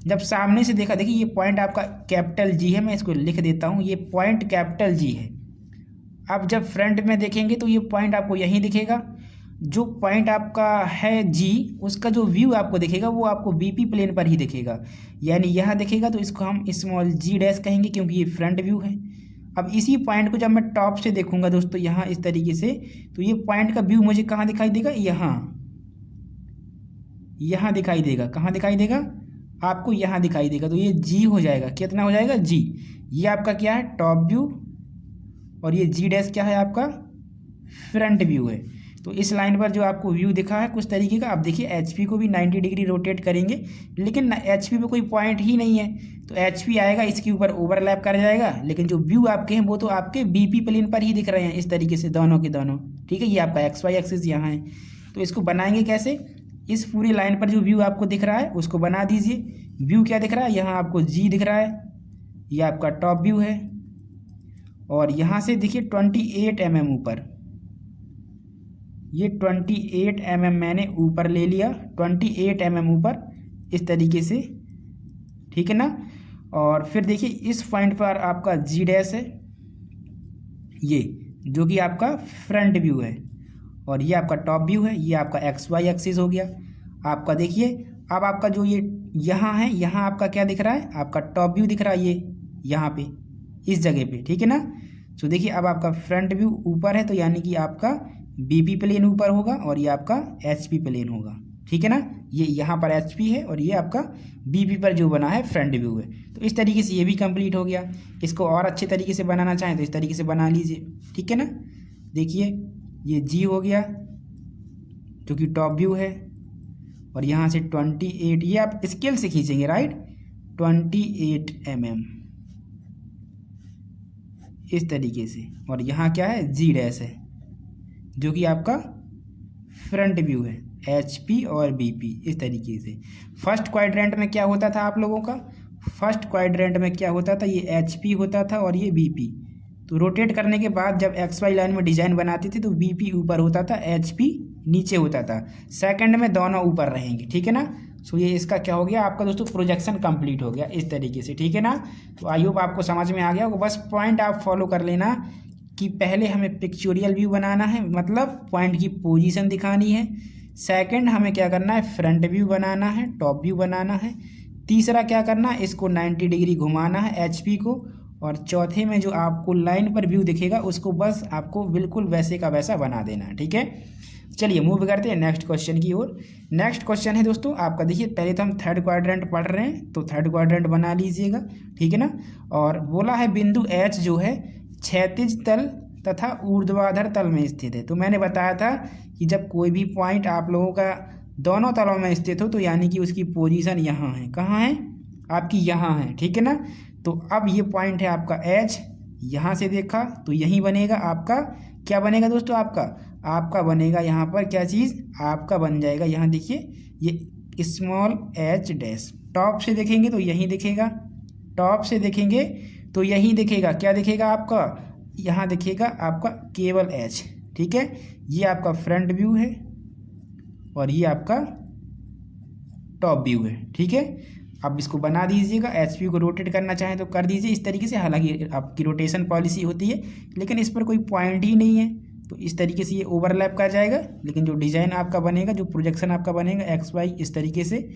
जब सामने से देखा, देखिए ये पॉइंट आपका कैपिटल G है, मैं इसको लिख देता हूँ, ये पॉइंट कैपिटल G है। अब जब फ्रंट में देखेंगे तो ये पॉइंट आपको यहीं दिखेगा। जो पॉइंट आपका है G, उसका जो व्यू आपको दिखेगा वो आपको BP प्लेन पर ही दिखेगा, यानी यहाँ दिखेगा। तो इसको हम स्मॉल g डैश कहेंगे क्योंकि ये फ्रंट व्यू है। अब इसी पॉइंट को जब मैं टॉप से देखूंगा दोस्तों यहाँ इस तरीके से, तो ये पॉइंट का व्यू मुझे कहाँ दिखाई देगा, यहाँ दिखाई देगा। कहाँ दिखाई देगा आपको, यहाँ दिखाई देगा। तो ये G हो जाएगा, कितना हो जाएगा G। ये आपका क्या है टॉप व्यू और ये G डैश क्या है आपका फ्रंट व्यू है। तो इस लाइन पर जो आपको व्यू दिखा है कुछ तरीके का, आप देखिए HP को भी 90 डिग्री रोटेट करेंगे, लेकिन HP पे कोई पॉइंट ही नहीं है, तो HP आएगा इसके ऊपर ओवरलैप कर जाएगा, लेकिन जो व्यू आपके हैं वो तो आपके BP प्लेन पर ही दिख रहे हैं इस तरीके से दोनों के दोनों, ठीक है। ये आपका XY एक्सिस यहाँ है। तो इसको बनाएंगे कैसे, इस पूरी लाइन पर जो व्यू आपको दिख रहा है उसको बना दीजिए। व्यू क्या दिख रहा है, यहाँ आपको G दिख रहा है, ये आपका टॉप व्यू है और यहाँ से देखिए 28 mm ऊपर, ये 28 mm मैंने ऊपर ले लिया, 28 mm ऊपर इस तरीके से, ठीक है ना। और फिर देखिए इस पॉइंट पर आपका G डैश है, ये जो कि आपका फ्रंट व्यू है और ये आपका टॉप व्यू है। ये आपका XY एक्सिस हो गया आपका। देखिए अब आपका जो ये यहाँ है, यहाँ आपका क्या दिख रहा है, आपका टॉप व्यू दिख रहा है, ये यहाँ पे इस जगह पे, ठीक है ना। तो देखिए अब आपका फ्रंट व्यू ऊपर है, तो यानी कि आपका BP प्लेन ऊपर होगा और ये आपका HP प्लेन होगा, ठीक है ना। ये यहाँ पर HP है और ये आपका BP पर जो बना है फ्रंट व्यू है। तो इस तरीके से ये भी कंप्लीट हो गया। इसको और अच्छे तरीके से बनाना चाहें तो इस तरीके से बना लीजिए, ठीक है ना। देखिए ये G हो गया जो कि टॉप व्यू है और यहाँ से 28, ये आप स्केल से खींचेंगे राइट, 28 mm इस तरीके से। और यहाँ क्या है G डैश है जो कि आपका फ्रंट व्यू है, HP और BP इस तरीके से। फर्स्ट क्वाड्रेंट में क्या होता था आप लोगों का, फर्स्ट क्वाड्रेंट में क्या होता था, ये HP होता था और ये BP। तो रोटेट करने के बाद जब XY लाइन में डिजाइन बनाते थे तो BP ऊपर होता था, HP नीचे होता था। सेकंड में दोनों ऊपर रहेंगे, ठीक है ना। सो ये इसका क्या हो गया आपका दोस्तों, प्रोजेक्शन कंप्लीट हो गया इस तरीके से, ठीक है ना। तो आई होप आपको समझ में आ गया होगा। बस पॉइंट आप फॉलो कर लेना कि पहले हमें पिक्चोरियल व्यू बनाना है, मतलब पॉइंट की पोजीशन दिखानी है। सेकंड हमें क्या करना है, फ्रंट व्यू बनाना है, टॉप व्यू बनाना है। तीसरा क्या करना है, इसको 90 डिग्री घुमाना है HP को। और चौथे में जो आपको लाइन पर व्यू दिखेगा उसको बस आपको बिल्कुल वैसे का वैसा बना देना है, ठीक है। चलिए मूव करते हैं नेक्स्ट क्वेश्चन की ओर। नेक्स्ट क्वेश्चन है दोस्तों आपका, देखिए पहले तो हम थर्ड क्वाड्रेंट पढ़ रहे हैं, तो थर्ड क्वाड्रेंट बना लीजिएगा, ठीक है ना। और बोला है बिंदु H जो है क्षैतिज तल तथा ऊर्ध्वाधर तल में स्थित है। तो मैंने बताया था कि जब कोई भी पॉइंट आप लोगों का दोनों तलों में स्थित हो तो यानी कि उसकी पोजीशन यहाँ है, कहाँ है आपकी, यहाँ है, ठीक है ना। तो अब ये पॉइंट है आपका एच, यहाँ से देखा तो यहीं बनेगा आपका, क्या बनेगा दोस्तों, आपका बनेगा यहाँ पर क्या चीज़, आपका बन जाएगा यहाँ देखिए ये स्मॉल एच डैश। टॉप से देखेंगे तो यहीं दिखेगा, टॉप से देखेंगे तो यहीं दिखेगा, क्या दिखेगा आपका, यहाँ दिखेगा आपका केवल एच, ठीक है। ये आपका फ्रंट व्यू है और ये आपका टॉप व्यू है, ठीक है। अब इसको बना दीजिएगा, एचपी को रोटेट करना चाहें तो कर दीजिए इस तरीके से, हालांकि आपकी रोटेशन पॉलिसी होती है लेकिन इस पर कोई पॉइंट ही नहीं है तो इस तरीके से ये ओवरलैप कर जाएगा। लेकिन जो डिज़ाइन आपका बनेगा, जो प्रोजेक्शन आपका बनेगा एक्स वाई इस तरीके से,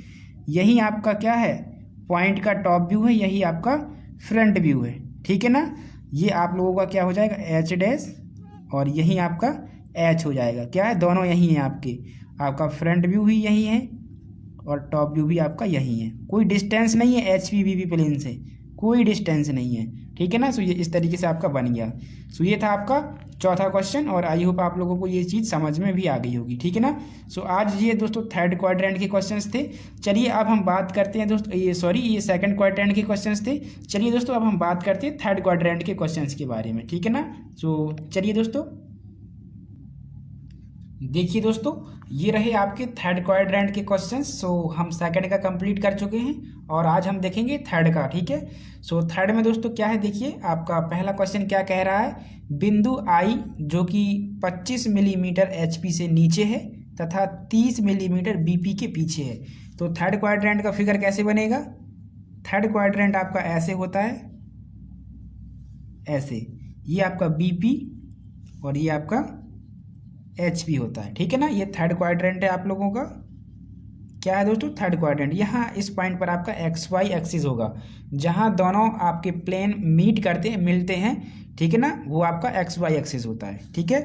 यही आपका क्या है, पॉइंट का टॉप व्यू है, यही आपका फ्रंट व्यू है, ठीक है ना। ये आप लोगों का क्या हो जाएगा एच डैश और यही आपका एच हो जाएगा, क्या है, दोनों यही हैं आपके, आपका फ्रंट व्यू भी यही है और टॉप व्यू भी आपका यही है, कोई डिस्टेंस नहीं है H P V P plane से, कोई डिस्टेंस नहीं है, ठीक है ना। सो ये इस तरीके से आपका बन गया। सो ये था आपका चौथा क्वेश्चन और आई होप आप लोगों को ये चीज़ समझ में भी आ गई होगी, ठीक है ना। सो आज ये दोस्तों थर्ड क्वाड्रेंट के क्वेश्चंस थे। चलिए अब हम बात करते हैं दोस्तों, ये सेकंड क्वाड्रेंट के क्वेश्चंस थे। चलिए दोस्तों अब हम बात करते हैं थर्ड क्वाड्रेंट के क्वेश्चंस के बारे में, ठीक है ना। सो चलिए दोस्तों देखिए दोस्तों, ये रहे आपके थर्ड क्वाड्रेंट के क्वेश्चंस। सो हम सेकंड का कंप्लीट कर चुके हैं और आज हम देखेंगे थर्ड का, ठीक है। सो थर्ड में दोस्तों क्या है, देखिए आपका पहला क्वेश्चन क्या कह रहा है, बिंदु आई जो कि 25 मिलीमीटर एचपी से नीचे है तथा 30 मिलीमीटर बीपी के पीछे है। तो थर्ड क्वाड्रेंट का फिगर कैसे बनेगा, थर्ड क्वाड्रेंट आपका ऐसे होता है, ऐसे, ये आपका बीपी और ये आपका एचपी होता है, ठीक है ना। ये थर्ड क्वाड्रेंट है आप लोगों का, क्या है दोस्तों, थर्ड क्वाड्रेंट। यहाँ इस पॉइंट पर आपका एक्स वाई एक्सिस होगा, जहाँ दोनों आपके प्लेन मीट करते हैं, मिलते हैं, ठीक है ना, वो आपका एक्स वाई एक्सिस होता है, ठीक है।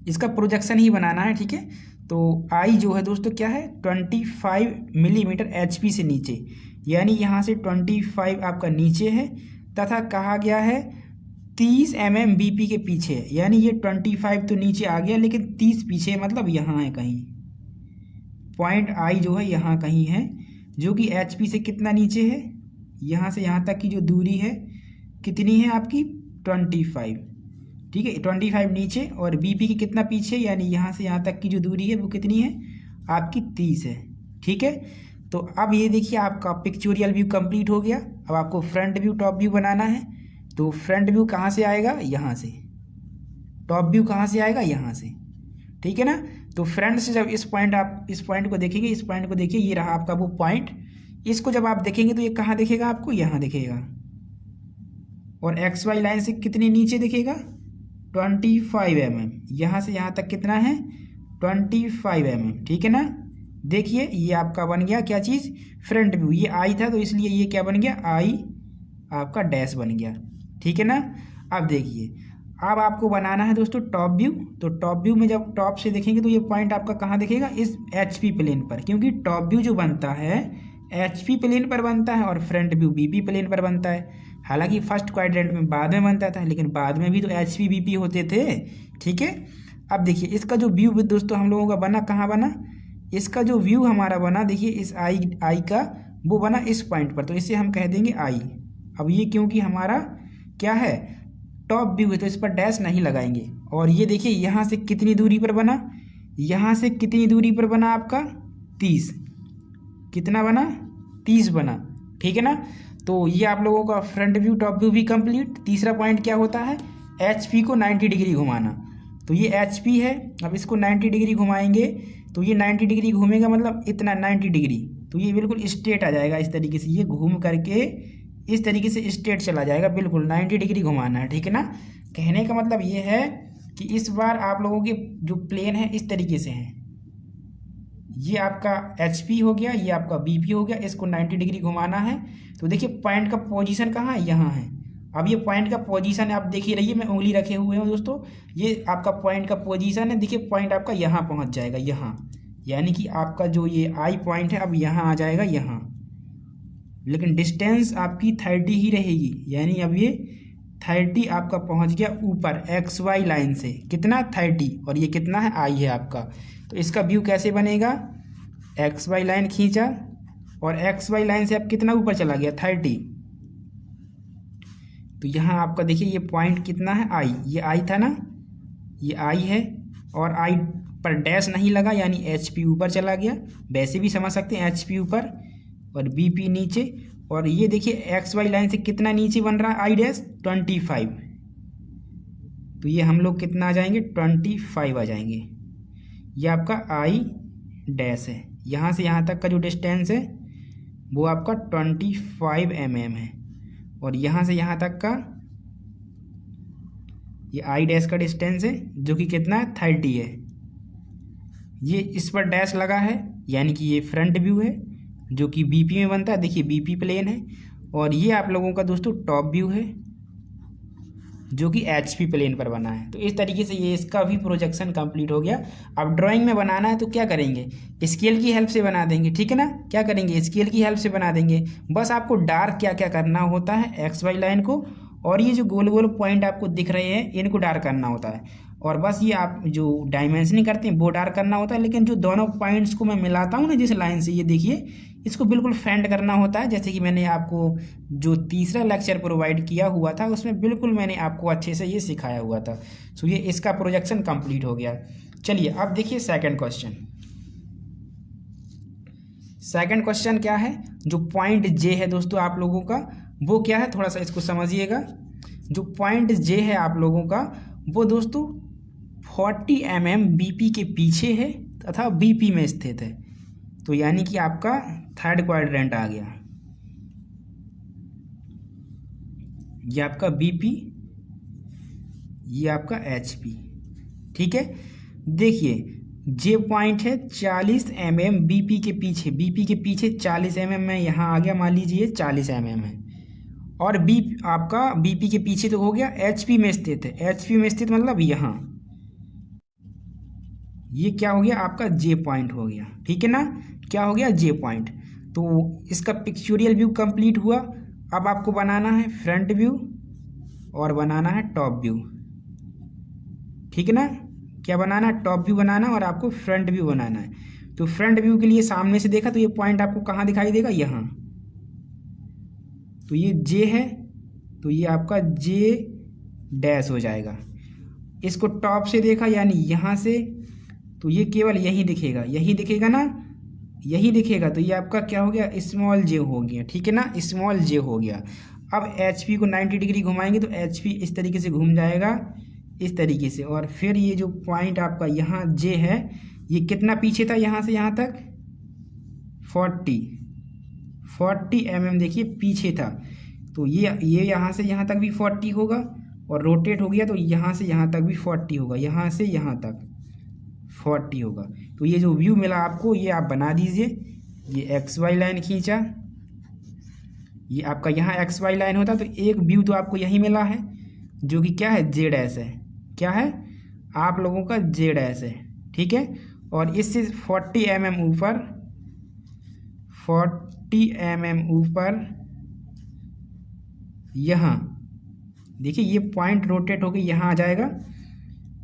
इसका प्रोजेक्शन ही बनाना है, ठीक है। तो आई जो है दोस्तों क्या है 25 मिलीमीटर एचपी से नीचे, यानी यहाँ से 25 आपका नीचे है तथा कहा गया है 30 mm बीपी के पीछे है, यानी ये 25 तो नीचे आ गया लेकिन 30 पीछे, मतलब यहाँ है कहीं, पॉइंट आई जो है यहाँ कहीं है, जो कि एचपी से कितना नीचे है, यहाँ से यहाँ तक की जो दूरी है कितनी है आपकी 25, ठीक है, 25 नीचे और बीपी के कितना पीछे, यानी यहाँ से यहाँ तक की जो दूरी है वो कितनी है आपकी 30 है, ठीक है। तो अब ये देखिए आपका पिक्चोरियल व्यू कंप्लीट हो गया। अब आपको फ्रंट व्यू टॉप व्यू बनाना है। तो फ्रंट व्यू कहाँ से आएगा, यहाँ से, टॉप व्यू कहाँ से आएगा, यहाँ से, ठीक है ना। तो फ्रंट से जब इस पॉइंट को देखेंगे, इस पॉइंट को देखिए, ये रहा आपका वो पॉइंट, इसको जब आप देखेंगे तो ये कहाँ दिखेगा आपको, यहाँ दिखेगा और एक्स वाई लाइन से कितने नीचे दिखेगा 25 mm, यहाँ से यहाँ तक कितना है 25 mm, ठीक है ना। देखिए ये आपका बन गया क्या चीज़, फ्रंट व्यू, ये आई था तो इसलिए ये क्या बन गया, आई आपका डैश बन गया, ठीक है ना। अब देखिए अब आपको बनाना है दोस्तों टॉप व्यू। तो टॉप व्यू में जब टॉप से देखेंगे तो ये पॉइंट आपका कहाँ दिखेगा, इस एचपी प्लेन पर, क्योंकि टॉप व्यू जो बनता है एचपी प्लेन पर बनता है और फ्रंट व्यू बीपी प्लेन पर बनता है। हालांकि फर्स्ट क्वाड्रेंट में बाद में बनता था, लेकिन बाद में भी तो एचपी बीपी होते थे, ठीक है। अब देखिए इसका जो व्यू दोस्तों हम लोगों का बना, कहाँ बना, इसका जो व्यू हमारा बना, देखिए इस आई का वो बना इस पॉइंट पर, तो इसे हम कह देंगे आई। अब ये क्योंकि हमारा क्या है टॉप व्यू है तो इस पर डैश नहीं लगाएंगे। और ये देखिए यहाँ से कितनी दूरी पर बना, यहाँ से कितनी दूरी पर बना आपका 30, कितना बना 30 बना, ठीक है ना। तो ये आप लोगों का फ्रंट व्यू टॉप व्यू भी कंप्लीट। तीसरा पॉइंट क्या होता है, एचपी को 90 डिग्री घुमाना। तो ये एचपी है, अब इसको 90 डिग्री घुमाएंगे तो ये 90 डिग्री घूमेगा, मतलब इतना 90 डिग्री, तो ये बिल्कुल स्ट्रेट आ जाएगा इस तरीके से, ये घूम करके इस तरीके से स्ट्रेट चला जाएगा, बिल्कुल 90 डिग्री घुमाना है, ठीक है ना। कहने का मतलब ये है कि इस बार आप लोगों के जो प्लेन है इस तरीके से हैं, ये आपका एचपी हो गया, ये आपका बीपी हो गया, इसको 90 डिग्री घुमाना है। तो देखिए पॉइंट का पोजीशन कहाँ है, यहाँ है। अब ये पॉइंट का पोजीशन है, आप देखिए रहिए, मैं उंगली रखे हुए हूँ दोस्तों, ये आपका पॉइंट का पोजीशन है। देखिए पॉइंट आपका यहाँ पहुँच जाएगा, यहाँ, यानी कि आपका जो ये आई पॉइंट है अब यहाँ आ जाएगा यहाँ, लेकिन डिस्टेंस आपकी 30 ही रहेगी, यानी अब ये 30 आपका पहुंच गया ऊपर एक्स वाई लाइन से, कितना 30, और ये कितना है आई है आपका। तो इसका व्यू कैसे बनेगा, एक्स वाई लाइन खींचा और एक्स वाई लाइन से अब कितना ऊपर चला गया 30। तो यहाँ आपका देखिए ये पॉइंट कितना है आई, ये आई था ना, ये आई है और आई पर डैश नहीं लगा यानी एच पी ऊपर चला गया, वैसे भी समझ सकते हैं एच पी ऊपर और बी पी नीचे। और ये देखिए एक्स वाई लाइन से कितना नीचे बन रहा है आई डैश 25, तो ये हम लोग कितना आ जाएंगे 25 आ जाएंगे। ये आपका आई डैश है, यहाँ से यहाँ तक का जो डिस्टेंस है वो आपका 25 mm है, और यहाँ से यहाँ तक का ये आई डैश का डिस्टेंस है जो कि कितना है 30 है। ये इस पर डैश लगा है यानी कि ये फ्रंट व्यू है जो कि बीपी में बनता है, देखिए बीपी प्लेन है। और ये आप लोगों का दोस्तों टॉप व्यू है जो कि एचपी प्लेन पर बना है। तो इस तरीके से ये इसका भी प्रोजेक्शन कंप्लीट हो गया। अब ड्राइंग में बनाना है तो क्या करेंगे, स्केल की हेल्प से बना देंगे, ठीक है ना। क्या करेंगे, स्केल की हेल्प से बना देंगे। बस आपको डार्क क्या क्या करना होता है, एक्स वाई लाइन को और ये जो गोल गोल पॉइंट आपको दिख रहे हैं इनको डार्क करना होता है, और बस ये आप जो डायमेंशनिंग करते हैं वो डार्क करना होता है। लेकिन जो दोनों पॉइंट्स को मैं मिलाता हूँ ना जिस लाइन से, ये देखिए इसको बिल्कुल फेंड करना होता है। जैसे कि मैंने आपको जो तीसरा लेक्चर प्रोवाइड किया हुआ था उसमें बिल्कुल मैंने आपको अच्छे से ये सिखाया हुआ था। सो ये इसका प्रोजेक्शन कंप्लीट हो गया। चलिए अब देखिए सेकंड क्वेश्चन। सेकंड क्वेश्चन क्या है, जो पॉइंट जे है दोस्तों आप लोगों का वो क्या है, थोड़ा सा इसको समझिएगा। जो पॉइंट जे है आप लोगों का वो दोस्तों 40 mm बीपी के पीछे है तथा बीपी में स्थित है। तो यानी कि आपका थर्ड क्वाड्रेंट आ गया, ये आपका बीपी, ये आपका एचपी, ठीक है। देखिए जे पॉइंट है 40 mm बीपी के पीछे, बीपी के पीछे 40 mm में यहाँ आ गया, मान लीजिए 40 mm है। और बी आपका बीपी के पीछे तो हो गया, एचपी में स्थित है, एचपी में स्थित मतलब यहाँ, ये क्या हो गया आपका जे पॉइंट हो गया, ठीक है ना। क्या हो गया जे पॉइंट। तो इसका पिक्चोरियल व्यू कंप्लीट हुआ। अब आपको बनाना है फ्रंट व्यू और बनाना है टॉप व्यू, ठीक है ना। क्या बनाना है, टॉप व्यू बनाना और आपको फ्रंट व्यू बनाना है। तो फ्रंट व्यू के लिए सामने से देखा तो ये पॉइंट आपको कहाँ दिखाई देगा, यहाँ। तो ये जे है तो ये आपका जे डैश हो जाएगा। इसको टॉप से देखा यानी यहाँ से, तो ये केवल यही दिखेगा, यही दिखेगा ना, यही दिखेगा। तो ये आपका क्या हो गया, स्मॉल जे हो गया, ठीक है ना, स्मॉल जे हो गया। अब एचपी को 90 डिग्री घुमाएंगे तो एचपी इस तरीके से घूम जाएगा, इस तरीके से। और फिर ये जो पॉइंट आपका यहाँ जे है ये कितना पीछे था यहाँ से यहाँ तक, 40 mm देखिए पीछे था। तो ये यहाँ से यहाँ तक भी 40 होगा और रोटेट हो गया तो यहाँ से यहाँ तक भी 40 होगा, यहाँ से यहाँ तक 40 होगा। तो ये जो व्यू मिला आपको ये आप बना दीजिए। ये एक्स वाई लाइन खींचा, ये आपका यहाँ एक्स वाई लाइन होता तो एक व्यू तो आपको यही मिला है जो कि क्या है, जेड एस है। क्या है आप लोगों का, जेड एस है, ठीक है। और इससे 40 mm ऊपर, 40 mm ऊपर यहाँ देखिए ये पॉइंट रोटेट होकर यहाँ आ जाएगा।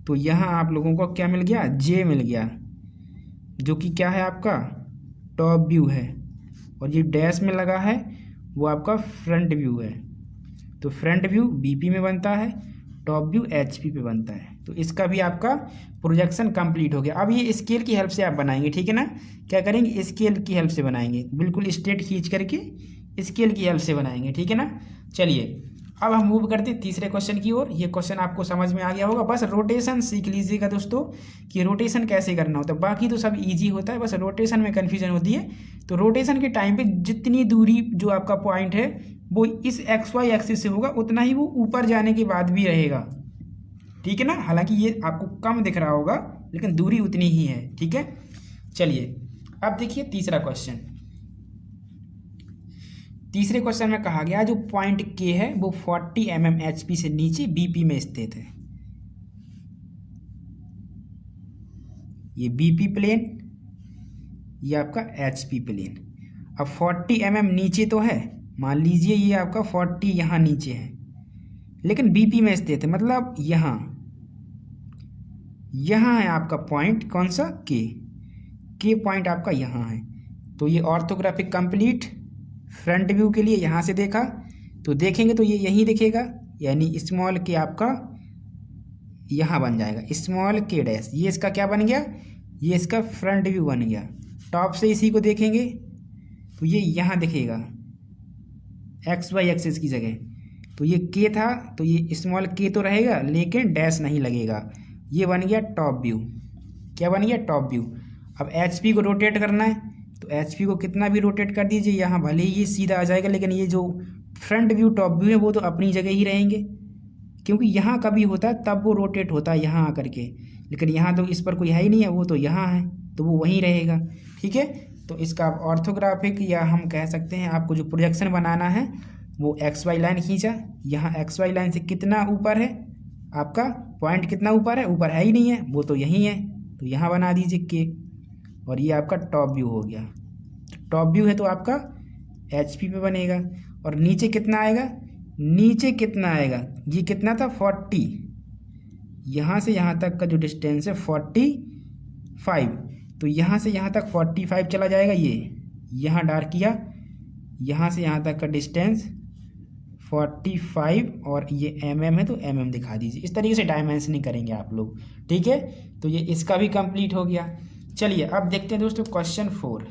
तो यहाँ आप लोगों को क्या मिल गया, जे मिल गया, जो कि क्या है आपका टॉप व्यू है। और ये डैश में लगा है वो आपका फ्रंट व्यू है। तो फ्रंट व्यू बीपी में बनता है, टॉप व्यू एचपी पे बनता है। तो इसका भी आपका प्रोजेक्शन कंप्लीट हो गया। अब ये स्केल की हेल्प से आप बनाएंगे, ठीक है ना। क्या करेंगे, स्केल की हेल्प से बनाएंगे, बिल्कुल स्ट्रेट खींच करके स्केल की हेल्प से बनाएंगे, ठीक है ना। चलिए अब हम मूव करते हैं तीसरे क्वेश्चन की ओर। ये क्वेश्चन आपको समझ में आ गया होगा, बस रोटेशन सीख लीजिएगा दोस्तों कि रोटेशन कैसे करना होता है। बाकी तो सब इजी होता है, बस रोटेशन में कन्फ्यूजन होती है। तो रोटेशन के टाइम पे जितनी दूरी जो आपका पॉइंट है वो इस एक्स वाई एक्सिस से होगा उतना ही वो ऊपर जाने के बाद भी रहेगा, ठीक है ना। हालांकि ये आपको कम दिख रहा होगा लेकिन दूरी उतनी ही है, ठीक है। चलिए अब देखिए तीसरा क्वेश्चन। तीसरे क्वेश्चन में कहा गया जो पॉइंट के है वो 40 mm एचपी से नीचे बीपी में स्थित है। ये बीपी प्लेन, ये आपका एचपी प्लेन। अब 40 mm नीचे तो है, मान लीजिए ये आपका 40 यहाँ नीचे है, लेकिन बीपी में स्थित है, मतलब यहाँ है आपका पॉइंट, कौन सा, के पॉइंट आपका यहाँ है। तो ये ऑर्थोग्राफिक कंप्लीट फ्रंट व्यू के लिए यहाँ से देखा तो देखेंगे तो ये यहीं दिखेगा, यानी स्मॉल के आपका यहाँ बन जाएगा, स्मॉल के डैश, ये इसका क्या बन गया, ये इसका फ्रंट व्यू बन गया। टॉप से इसी को देखेंगे तो ये यहाँ दिखेगा एक्स वाई एक्सिस की जगह, तो ये के था तो ये स्मॉल के तो रहेगा लेकिन डैश नहीं लगेगा, ये बन गया टॉप व्यू। क्या बन गया, टॉप व्यू। अब एचपी को रोटेट करना है तो एचपी को कितना भी रोटेट कर दीजिए, यहाँ भले ही ये सीधा आ जाएगा लेकिन ये जो फ्रंट व्यू टॉप व्यू है वो तो अपनी जगह ही रहेंगे, क्योंकि यहाँ कभी होता है तब वो रोटेट होता है यहाँ आकर के, लेकिन यहाँ तो इस पर कोई है ही नहीं है, वो तो यहाँ है तो वो वहीं रहेगा। ठीक है, तो इसका आप ऑर्थोग्राफिक या हम कह सकते हैं आपको जो प्रोजेक्शन बनाना है वो एक्स वाई लाइन खींचा, यहाँ एक्स वाई लाइन से कितना ऊपर है आपका पॉइंट, कितना ऊपर है, ऊपर है ही नहीं है, वो तो यहीं है, तो यहाँ बना दीजिए के, और ये आपका टॉप व्यू हो गया। टॉप व्यू है तो आपका एचपी पे बनेगा। और नीचे कितना आएगा, नीचे कितना आएगा, ये कितना था 40, यहाँ से यहाँ तक का जो डिस्टेंस है 45, तो यहाँ से यहाँ तक 45 चला जाएगा, ये यहाँ डार्क किया, यहाँ से यहाँ तक का डिस्टेंस 45 और ये mm है तो mm दिखा दीजिए। इस तरीके से डायमेंशनिंग करेंगे आप लोग। ठीक है, तो ये इसका भी कंप्लीट हो गया। चलिए अब देखते हैं दोस्तों क्वेश्चन 4।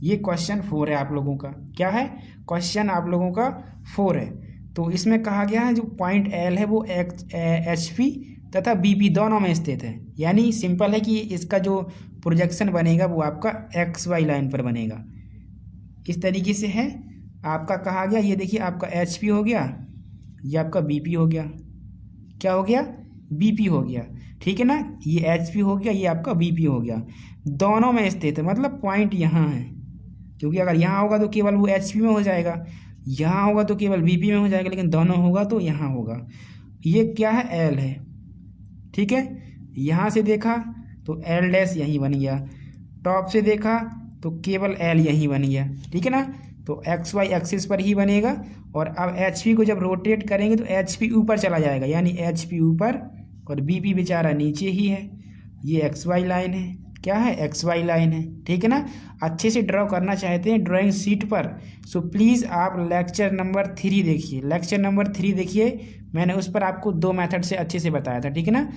ये क्वेश्चन 4 है आप लोगों का, क्या है, क्वेश्चन आप लोगों का 4 है। तो इसमें कहा गया है जो पॉइंट L है वो HP तथा BP दोनों में स्थित है, यानी सिंपल है कि इसका जो प्रोजेक्शन बनेगा वो आपका XY लाइन पर बनेगा। इस तरीके से है आपका कहा गया, ये देखिए आपका HP हो गया, ये आपका BP हो गया, क्या हो गया, BP हो गया। ठीक है ना, ये HP हो गया, ये आपका BP हो गया, दोनों में स्थित है, मतलब पॉइंट यहाँ है, क्योंकि अगर यहाँ होगा तो केवल वो HP में हो जाएगा, यहाँ होगा तो केवल BP में हो जाएगा, लेकिन दोनों होगा तो यहाँ होगा। ये क्या है, L है। ठीक है, यहाँ से देखा तो L डैश यहीं बन गया, टॉप से देखा तो केवल L यहीं बन गया। ठीक है ना, तो एक्स वाई एक्सिस पर ही बनेगा। और अब HP को जब रोटेट करेंगे तो HP ऊपर चला जाएगा, यानी HP ऊपर और BP बेचारा नीचे ही है। ये XY लाइन है, क्या है, XY लाइन है। ठीक है ना, अच्छे से ड्रॉ करना चाहते हैं ड्राइंग शीट पर, सो प्लीज़ आप लेक्चर नंबर 3 देखिए, लेक्चर नंबर 3 देखिए, मैंने उस पर आपको 2 मेथड से अच्छे से बताया था। ठीक है ना,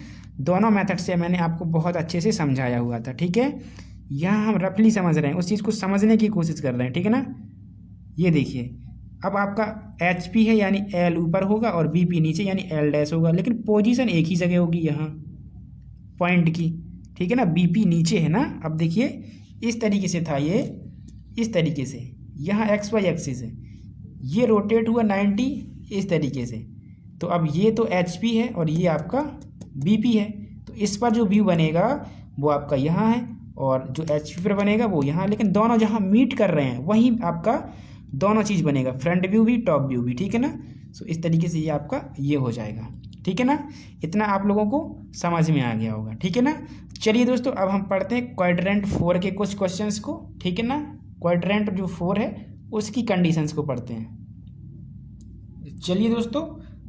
दोनों मेथड से मैंने आपको बहुत अच्छे से समझाया हुआ था। ठीक है, यहाँ हम रफली समझ रहे हैं, उस चीज़ को समझने की कोशिश कर रहे हैं। ठीक है ना, ये देखिए अब आपका HP है यानी L ऊपर होगा और BP नीचे यानी L डैश होगा, लेकिन पोजीशन एक ही जगह होगी यहाँ पॉइंट की। ठीक है ना, BP नीचे है ना। अब देखिए इस तरीके से था ये, इस तरीके से यहाँ XY एक्सिस है, ये रोटेट हुआ 90 इस तरीके से, तो अब ये तो HP है और ये आपका BP है, तो इस पर जो व्यू बनेगा वो आपका यहाँ है और जो HP पर बनेगा वो यहाँ, लेकिन दोनों जहाँ मीट कर रहे हैं वहीं आपका दोनों चीज़ बनेगा, फ्रंट व्यू भी टॉप व्यू भी। ठीक है ना, सो इस तरीके से ये आपका ये हो जाएगा। ठीक है ना, इतना आप लोगों को समझ में आ गया होगा। ठीक है ना, चलिए दोस्तों अब हम पढ़ते हैं क्वाड्रेंट 4 के कुछ क्वेश्चंस को। ठीक है ना, क्वाड्रेंट जो 4 है उसकी कंडीशंस को पढ़ते हैं। चलिए दोस्तों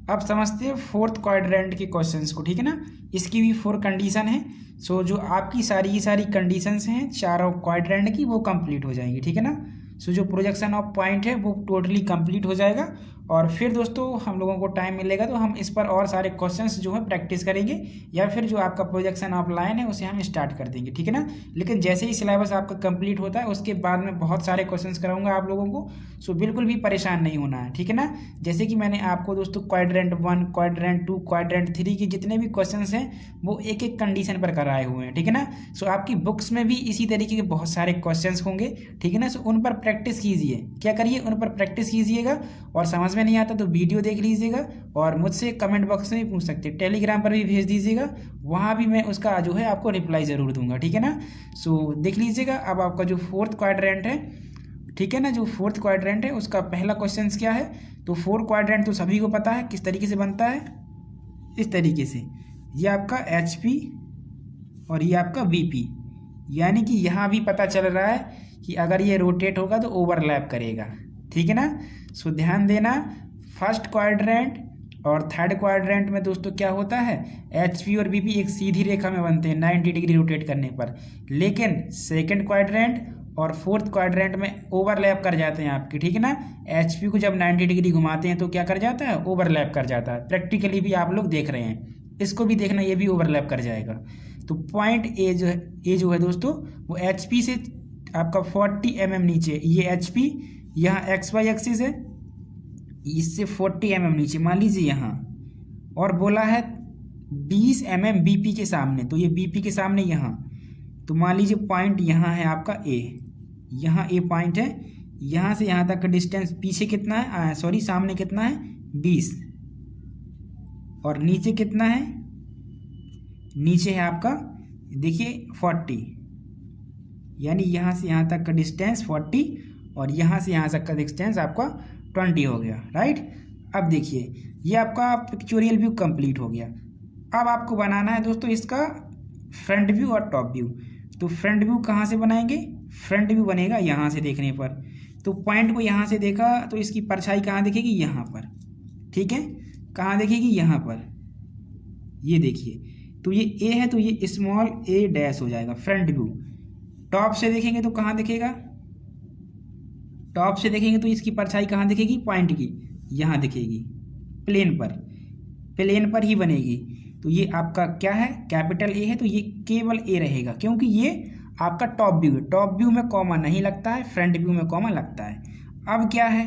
अब समझते हैं 4th क्वाड्रेंट के क्वेश्चंस को। ठीक है ना, इसकी भी 4 कंडीशन है, सो जो आपकी सारी की सारी कंडीशंस हैं चारों क्वाड्रेंट की वो कंप्लीट हो जाएंगी। ठीक है ना, सो जो प्रोजेक्शन ऑफ पॉइंट है वो टोटली कंप्लीट हो जाएगा। और फिर दोस्तों हम लोगों को टाइम मिलेगा तो हम इस पर और सारे क्वेश्चंस जो है प्रैक्टिस करेंगे, या फिर जो आपका प्रोजेक्शन ऑफ लाइन है उसे हम स्टार्ट कर देंगे। ठीक है ना, लेकिन जैसे ही सिलेबस आपका कंप्लीट होता है उसके बाद में बहुत सारे क्वेश्चंस कराऊंगा आप लोगों को, सो बिल्कुल भी परेशान नहीं होना है। ठीक है ना, जैसे कि मैंने आपको दोस्तों क्वाड्रेंट 1, क्वाड्रेंट 2, क्वाड्रेंट 3 के जितने भी क्वेश्चंस हैं वो एक एक कंडीशन पर कराए हुए हैं। ठीक है ना, सो आपकी बुक्स में भी इसी तरीके के बहुत सारे क्वेश्चंस होंगे। ठीक है ना, सो उन पर प्रैक्टिस कीजिए, क्या करिए, उन पर प्रैक्टिस कीजिएगा, और समझ में नहीं आता तो वीडियो देख लीजिएगा और मुझसे कमेंट बॉक्स में भी पूछ सकते हैं, टेलीग्राम पर भी भेज दीजिएगा, वहाँ भी मैं उसका जो है आपको रिप्लाई ज़रूर दूंगा। ठीक है ना, सो देख लीजिएगा। अब आपका जो 4th क्वाड्रेंट है, ठीक है ना, जो 4th क्वाड्रेंट है उसका पहला क्वेश्चन क्या है, तो 4 क्वाड्रेंट तो सभी को पता है किस तरीके से बनता है, इस तरीके से, ये आपका HP और ये आपका BP, यानी कि यहाँ भी पता चल रहा है कि अगर ये रोटेट होगा तो ओवरलैप करेगा। ठीक है ना, सो ध्यान देना, फर्स्ट क्वाड्रेंट और थर्ड क्वाड्रेंट में दोस्तों क्या होता है, HP और BP एक सीधी रेखा में बनते हैं 90 डिग्री रोटेट करने पर, लेकिन सेकंड क्वाड्रेंट और फोर्थ क्वाड्रेंट में ओवरलैप कर जाते हैं आपके, ठीक है ना। HP को जब 90 डिग्री घुमाते हैं तो क्या कर जाता है, ओवरलैप कर जाता है। प्रैक्टिकली भी आप लोग देख रहे हैं, इसको भी देखना, ये भी ओवरलैप कर जाएगा। तो पॉइंट ए जो है दोस्तों वो HP से आपका 40 mm नीचे, ये HP यहाँ XY एक्सिस है, इससे 40 mm नीचे मान लीजिए यहाँ, और बोला है 20 mm BP के सामने, तो ये BP के सामने यहाँ, तो मान लीजिए पॉइंट यहाँ है आपका A, यहाँ A पॉइंट है, यहाँ से यहाँ तक का डिस्टेंस पीछे कितना है, सॉरी सामने कितना है 20, और नीचे कितना है, नीचे है आपका देखिए 40, यानी यहाँ से यहाँ तक का डिस्टेंस 40 और यहाँ से यहाँ तक का डिस्टेंस आपका 20 हो गया, राइट। अब देखिए ये आपका पिक्चोरियल व्यू कंप्लीट हो गया। अब आपको बनाना है दोस्तों इसका फ्रंट व्यू और टॉप व्यू। तो फ्रंट व्यू कहाँ से बनाएंगे, फ्रंट व्यू बनेगा यहाँ से देखने पर। तो पॉइंट को यहाँ से देखा तो इसकी परछाई कहाँ दिखेगी, यहाँ पर, ठीक है। कहाँ दिखेगी, यहाँ पर, ये देखिए। तो ये ए है तो ये स्मॉल a डैश हो जाएगा फ्रंट व्यू। टॉप से देखेंगे तो कहाँ दिखेगा, टॉप से देखेंगे तो इसकी परछाई कहाँ दिखेगी, पॉइंट की यहाँ दिखेगी, प्लेन पर ही बनेगी। तो ये आपका क्या है, कैपिटल ए है, तो ये केवल ए रहेगा, क्योंकि ये आपका टॉप व्यू है। टॉप व्यू में कॉमा नहीं लगता है, फ्रंट व्यू में कॉमा लगता है। अब क्या है,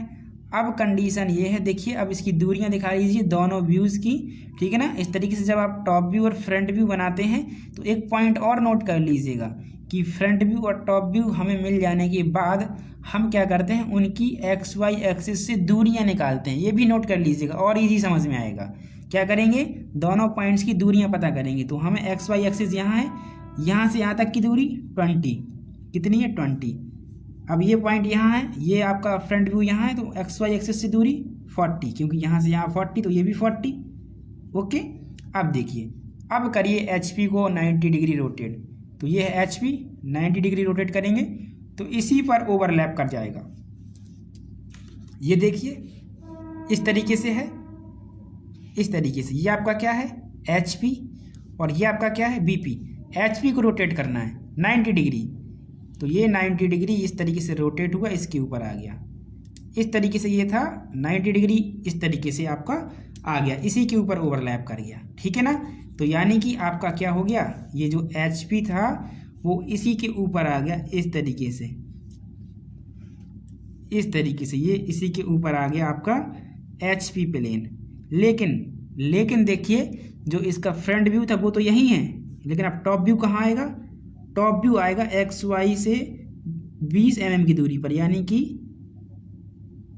अब कंडीशन ये है, देखिए अब इसकी दूरियां दिखा लीजिए दोनों व्यूज़ की, ठीक है ना। इस तरीके से जब आप टॉप व्यू और फ्रंट व्यू बनाते हैं तो एक पॉइंट और नोट कर लीजिएगा कि फ्रंट व्यू और टॉप व्यू हमें मिल जाने के बाद हम क्या करते हैं, उनकी XY एक्सिस से दूरियां निकालते हैं। ये भी नोट कर लीजिएगा और इजी समझ में आएगा। क्या करेंगे, दोनों पॉइंट्स की दूरियां पता करेंगे। तो हमें XY एक्सिस यहाँ है, यहाँ से यहाँ तक की दूरी 20, कितनी है 20। अब ये पॉइंट यहाँ है, ये आपका फ्रंट व्यू यहाँ है, तो XY एक्सिस से दूरी 40, क्योंकि यहाँ से यहाँ 40 तो ये भी 40, ओके। अब देखिए, अब करिए HP को 90 डिग्री रोटेट। तो ये है HP, 90 डिग्री रोटेट करेंगे तो इसी पर ओवरलैप कर जाएगा। ये देखिए इस तरीके से है, इस तरीके से। ये आपका क्या है HP और ये आपका क्या है BP। HP को रोटेट करना है 90 डिग्री, तो ये 90 डिग्री इस तरीके से रोटेट हुआ, इसके ऊपर आ गया। इस तरीके से ये था 90 डिग्री, इस तरीके से आपका आ गया, इसी के ऊपर ओवरलैप कर गया, ठीक है ना। तो यानी कि आपका क्या हो गया, ये जो HP था वो इसी के ऊपर आ गया, इस तरीके से, इस तरीके से ये इसी के ऊपर आ गया आपका HP प्लेन। लेकिन देखिए जो इसका फ्रंट व्यू था वो तो यही है, लेकिन अब टॉप व्यू कहाँ आएगा, टॉप व्यू आएगा XY से 20 mm की दूरी पर, यानी कि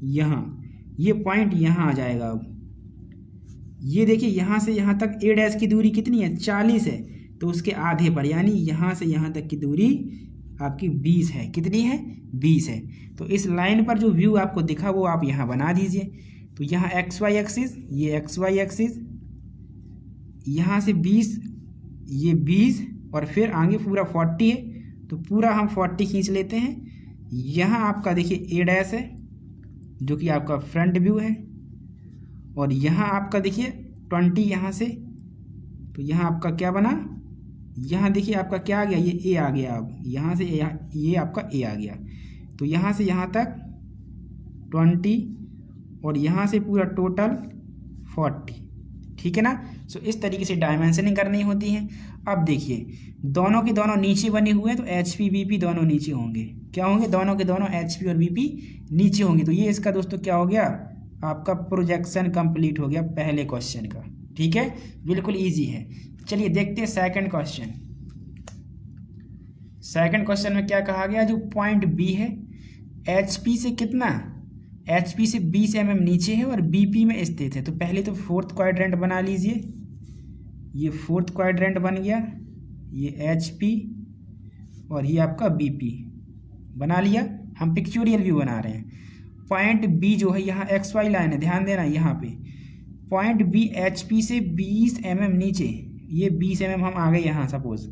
यहाँ, ये पॉइंट यहाँ आ जाएगा। अब ये देखिए यहाँ से यहाँ तक A डैश की दूरी कितनी है, 40 है, तो उसके आधे पर, यानी यहाँ से यहाँ तक की दूरी आपकी 20 है। कितनी है, 20 है। तो इस लाइन पर जो व्यू आपको दिखा वो आप यहाँ बना दीजिए। तो यहाँ XY एक्सिस, ये XY एक्सिस, यहाँ से 20, ये 20 और फिर आगे पूरा 40 है, तो पूरा हम 40 खींच लेते हैं। यहाँ आपका देखिए A डैश है जो कि आपका फ्रंट व्यू है, और यहाँ आपका देखिए 20 यहाँ से, तो यहाँ आपका क्या बना, यहाँ देखिए आपका क्या आ गया, ये A आ गया। अब यहाँ से ये आपका A आ गया, तो यहाँ से यहाँ तक 20 और यहाँ से पूरा टोटल 40, ठीक है ना। सो इस तरीके से डायमेंशनिंग करनी होती है। अब देखिए दोनों के दोनों नीचे बने हुए हैं, तो HP BP दोनों नीचे होंगे। क्या होंगे, दोनों के दोनों HP और BP नीचे होंगे। तो ये इसका दोस्तों क्या हो गया, आपका प्रोजेक्शन कंप्लीट हो गया पहले क्वेश्चन का, ठीक है, बिल्कुल इजी है। चलिए देखते हैं सेकंड क्वेश्चन। सेकंड क्वेश्चन में क्या कहा गया, जो पॉइंट B है HP से कितना, HP से 20 mm नीचे है और BP में स्थित है। तो पहले तो फोर्थ क्वाड्रेंट बना लीजिए, ये फोर्थ क्वाड्रेंट बन गया, ये HP और ये आपका BP बना लिया। हम पिक्चोरियल व्यू बना रहे हैं। पॉइंट B जो है यहाँ XY लाइन है, ध्यान देना यहाँ पे। पॉइंट B HP से 20 mm नीचे, ये 20 mm हम आ गए यहाँ सपोज,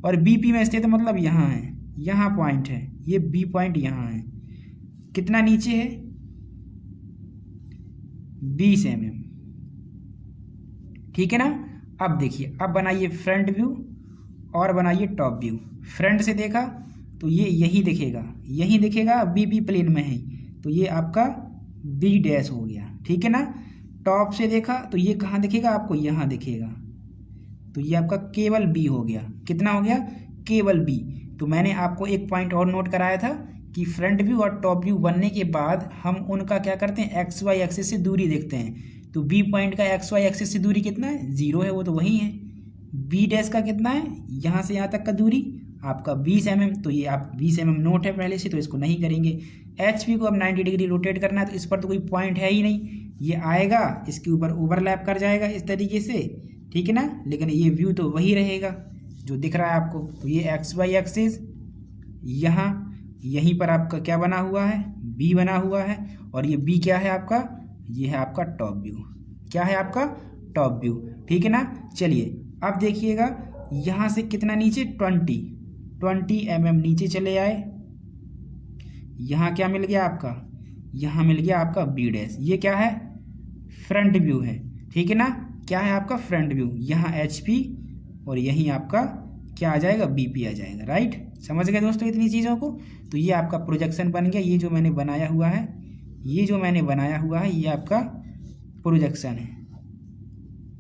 और BP में स्थित मतलब यहाँ है, यहाँ पॉइंट है, ये B पॉइंट यहाँ है। कितना नीचे है, 20 mm, ठीक है ना। अब देखिए, अब बनाइए फ्रंट व्यू और बनाइए टॉप व्यू। फ्रंट से देखा तो ये यही दिखेगा, यही दिखेगा, बी प्लेन में है, तो ये आपका बी डैश हो गया, ठीक है ना। टॉप से देखा तो ये कहाँ दिखेगा आपको, यहाँ दिखेगा, तो ये आपका केवल बी हो गया। कितना हो गया, केवल बी। तो मैंने आपको एक पॉइंट और नोट कराया था कि फ्रंट व्यू और टॉप व्यू बनने के बाद हम उनका क्या करते हैं, एक्स वाई एक्सिस से दूरी देखते हैं। तो बी पॉइंट का एक्स वाई एक्सिस से दूरी कितना है, 0 है, वो तो वही है। बी डैश का कितना है, यहाँ से यहाँ तक का दूरी आपका 20 mm, तो ये आप 20 mm नोट है पहले से, तो इसको नहीं करेंगे। एच पी को अब 90 डिग्री रोटेट करना है, तो इस पर तो कोई पॉइंट है ही नहीं, ये आएगा इसके ऊपर ओवरलैप कर जाएगा इस तरीके से, ठीक है ना। लेकिन ये व्यू तो वही रहेगा जो दिख रहा है आपको। तो ये एक्स वाई एक्सिस यहाँ यहीं पर आपका क्या बना हुआ है, बी बना हुआ है, और ये बी क्या है आपका, ये है आपका टॉप व्यू। क्या है आपका, टॉप व्यू, ठीक है ना। चलिए अब देखिएगा, यहाँ से कितना नीचे, 20 mm नीचे चले आए, यहाँ क्या मिल गया आपका, यहाँ मिल गया आपका बी डैश। ये क्या है, फ्रंट व्यू है, ठीक है ना। क्या है आपका फ्रंट व्यू, यहाँ एच पी और यहीं आपका क्या आ जाएगा, बी पी आ जाएगा, राइट। समझ गए दोस्तों इतनी चीज़ों को। तो ये आपका प्रोजेक्शन बन गया। ये जो मैंने बनाया हुआ है, ये जो मैंने बनाया हुआ है, ये आपका प्रोजेक्शन है।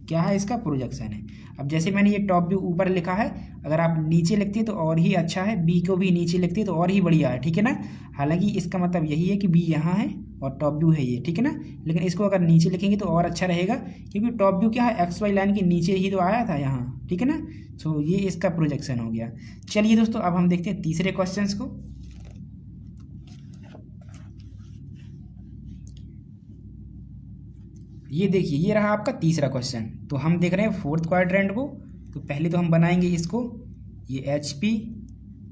क्या है, इसका प्रोजेक्शन है। अब जैसे मैंने ये टॉप व्यू ऊपर लिखा है, अगर आप नीचे लिखते तो और ही अच्छा है, बी को भी नीचे लिखते तो और ही बढ़िया है, ठीक है ना। हालांकि इसका मतलब यही है कि बी यहाँ है और टॉप व्यू है ये, ठीक है ना। लेकिन इसको अगर नीचे लिखेंगे तो और अच्छा रहेगा, क्योंकि टॉप व्यू क्या है, एक्स वाई लाइन के नीचे ही तो आया था यहाँ, ठीक है ना। सो ये इसका प्रोजेक्शन हो गया। चलिए दोस्तों, अब हम देखते हैं तीसरे क्वेश्चन को। ये देखिए, ये रहा आपका तीसरा क्वेश्चन। तो हम देख रहे हैं फोर्थ क्वाड्रेंट को। तो पहले तो हम बनाएंगे इसको, ये एच पी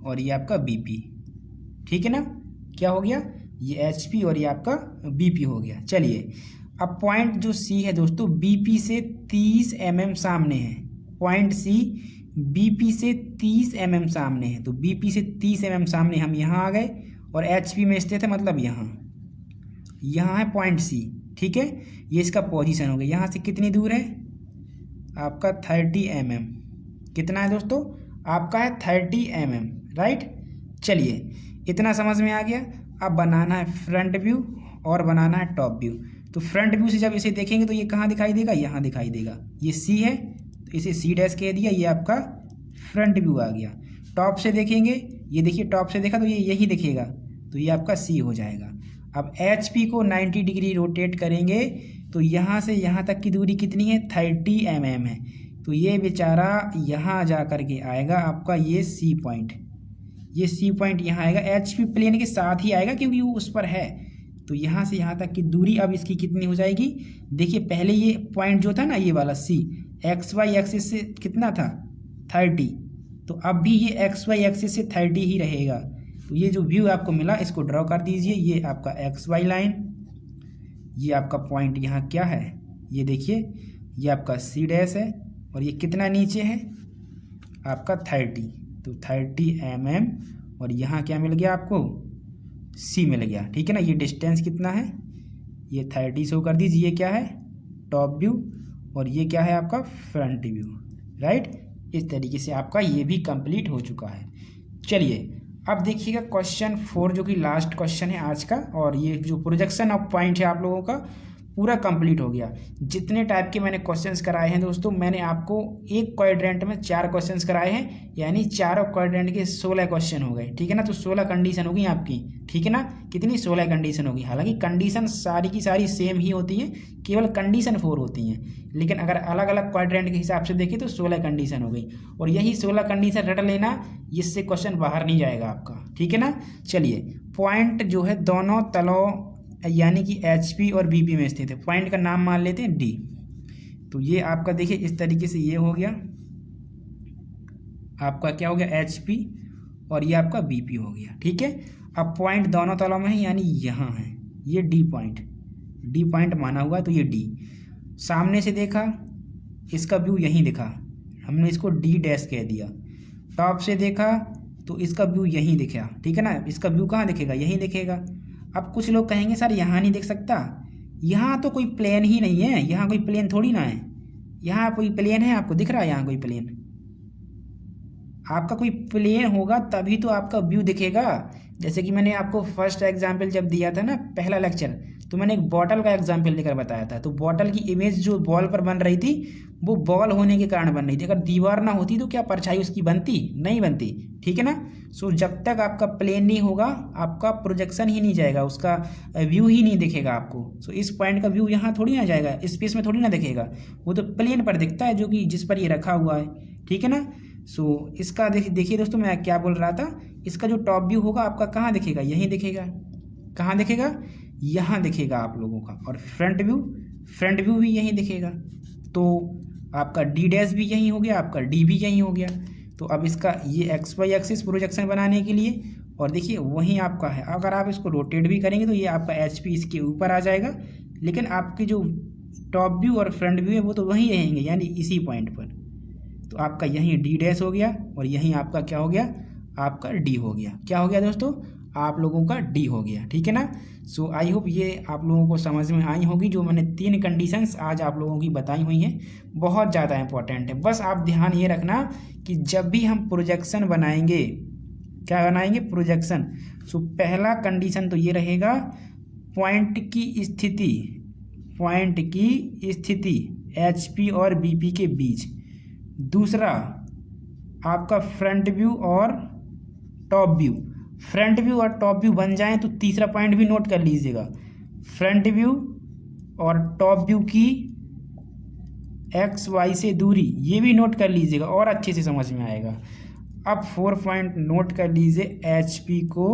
और ये आपका बी पी, ठीक है ना। क्या हो गया, ये एच पी और ये आपका बी पी हो गया। चलिए अब पॉइंट जो सी है दोस्तों, बी पी से 30 mm सामने है। पॉइंट सी बी पी से 30 mm सामने है। तो बी पी से 30 mm सामने हम यहाँ आ गए, और एच पी में स्थित है, मतलब यहाँ है पॉइंट सी, ठीक है। ये इसका पोजीशन हो गया। यहाँ से कितनी दूर है आपका, 30 mm। कितना है दोस्तों आपका, है 30 mm, राइट। चलिए इतना समझ में आ गया। अब बनाना है फ्रंट व्यू और बनाना है टॉप व्यू। तो फ्रंट व्यू से जब इसे देखेंगे तो ये कहाँ दिखाई देगा, यहाँ दिखाई देगा। ये सी है तो इसे सी डैश कह दिया, ये आपका फ्रंट व्यू आ गया। टॉप से देखेंगे, ये देखिए टॉप से देखा तो ये यही दिखेगा, तो ये आपका सी हो जाएगा। अब एच पी को 90 डिग्री रोटेट करेंगे तो यहाँ से यहाँ तक की दूरी कितनी है, 30 mm है। तो ये बेचारा यहाँ जा कर के आएगा आपका ये सी पॉइंट। ये सी पॉइंट यहाँ आएगा, एच पी प्लेन के साथ ही आएगा क्योंकि वो उस पर है। तो यहाँ से यहाँ तक की दूरी अब इसकी कितनी हो जाएगी, देखिए पहले ये पॉइंट जो था ना, ये वाला सी, एक्स वाई एक्सिस से कितना था, 30। तो अब भी ये एक्स वाई एक्सिस से 30 ही रहेगा। तो ये जो व्यू आपको मिला इसको ड्रॉ कर दीजिए। ये आपका एक्स वाई लाइन, ये आपका पॉइंट यहाँ क्या है, ये देखिए ये आपका सी डैश है, और ये कितना नीचे है आपका 30। तो 30 mm, और यहाँ क्या मिल गया आपको, सी मिल गया, ठीक है ना। ये डिस्टेंस कितना है, ये 30 शो कर दीजिए। ये क्या है, टॉप व्यू, और ये क्या है आपका फ्रंट व्यू, राइट। इस तरीके से आपका ये भी कंप्लीट हो चुका है। चलिए अब देखिएगा क्वेश्चन 4 जो कि लास्ट क्वेश्चन है आज का, और ये जो प्रोजेक्शन ऑफ पॉइंट है आप लोगों का पूरा कंप्लीट हो गया। जितने टाइप के मैंने क्वेश्चंस कराए हैं दोस्तों, मैंने आपको एक क्वाड्रेंट में 4 क्वेश्चंस कराए हैं, यानी चारों क्वाड्रेंट के 16 क्वेश्चन हो गए, ठीक है ना। तो 16 कंडीशन होगी आपकी, ठीक है ना। कितनी, 16 कंडीशन होगी। हालांकि कंडीशन सारी की सारी सेम ही होती हैं, केवल कंडीशन 4 होती हैं, लेकिन अगर अलग अलग क्वाड्रेंट के हिसाब से देखें तो 16 कंडीशन हो गई। और यही 16 कंडीशन रट लेना, इससे क्वेश्चन बाहर नहीं जाएगा आपका, ठीक है ना। चलिए पॉइंट जो है दोनों तलों यानी कि एच पी और बी पी में स्थित है। पॉइंट का नाम मान लेते हैं डी। तो ये आपका देखिए इस तरीके से ये हो गया आपका, क्या हो गया, एच पी, और ये आपका बी पी हो गया, ठीक है। अब पॉइंट दोनों तलों में है, यानी यहाँ है ये डी पॉइंट माना हुआ, तो ये डी। सामने से देखा, इसका व्यू यहीं दिखा, हमने इसको डी डैश कह दिया। टॉप से देखा तो इसका व्यू यहीं दिखा, ठीक है ना। इसका व्यू कहाँ दिखेगा, यहीं दिखेगा। अब कुछ लोग कहेंगे सर यहाँ नहीं दिख सकता, यहाँ तो कोई प्लेन ही नहीं है, यहाँ कोई प्लेन थोड़ी ना है। यहाँ कोई प्लेन है, आपको दिख रहा है यहाँ कोई प्लेन? आपका कोई प्लेन होगा तभी तो आपका व्यू दिखेगा। जैसे कि मैंने आपको फर्स्ट एग्जाम्पल जब दिया था ना, पहला लेक्चर, तो मैंने एक बॉटल का एग्जाम्पल लेकर बताया था। तो बॉटल की इमेज जो बॉल पर बन रही थी वो बॉल होने के कारण बन रही थी। अगर दीवार ना होती तो क्या परछाई उसकी बनती? नहीं बनती, ठीक है ना। सो जब तक आपका प्लेन नहीं होगा आपका प्रोजेक्शन ही नहीं जाएगा, उसका व्यू ही नहीं दिखेगा आपको। सो इस पॉइंट का व्यू यहाँ थोड़ी ना जाएगा, स्पेस में थोड़ी ना दिखेगा, वो तो प्लेन पर दिखता है जो कि जिस पर ये रखा हुआ है, ठीक है ना। सो इसका देखिए दोस्तों, मैं क्या बोल रहा था, इसका जो टॉप व्यू होगा आपका कहाँ दिखेगा? यहीं दिखेगा। कहाँ दिखेगा? यहाँ दिखेगा आप लोगों का। और फ्रंट व्यू भी यहीं दिखेगा। तो आपका डी डैश भी यहीं हो गया, आपका डी भी यहीं हो गया। तो अब इसका ये एक्स वाई एक्सिस प्रोजेक्शन बनाने के लिए, और देखिए वहीं आपका है, अगर आप इसको रोटेट भी करेंगे तो ये आपका एच पी इसके ऊपर आ जाएगा, लेकिन आपके जो टॉप व्यू और फ्रंट व्यू है वो तो वहीं रहेंगे, यानी इसी पॉइंट पर। तो आपका यहीं डी डैश हो गया और यहीं आपका क्या हो गया? आपका डी हो गया। क्या हो गया दोस्तों? आप लोगों का डी हो गया, ठीक है ना। सो आई होप ये आप लोगों को समझ में आई होगी। जो मैंने 3 कंडीशंस आज आप लोगों की बताई हुई हैं बहुत ज़्यादा इंपॉर्टेंट है। बस आप ध्यान ये रखना कि जब भी हम प्रोजेक्शन बनाएंगे, क्या बनाएंगे? प्रोजेक्शन। सो पहला कंडीशन तो ये रहेगा, पॉइंट की स्थिति एच पी और बी पी के बीच। दूसरा आपका फ्रंट व्यू और टॉप व्यू। फ्रंट व्यू और टॉप व्यू बन जाएं तो तीसरा पॉइंट भी नोट कर लीजिएगा, फ्रंट व्यू और टॉप व्यू की एक्स वाई से दूरी, ये भी नोट कर लीजिएगा और अच्छे से समझ में आएगा। अब 4 पॉइंट नोट कर लीजिए, एच पी को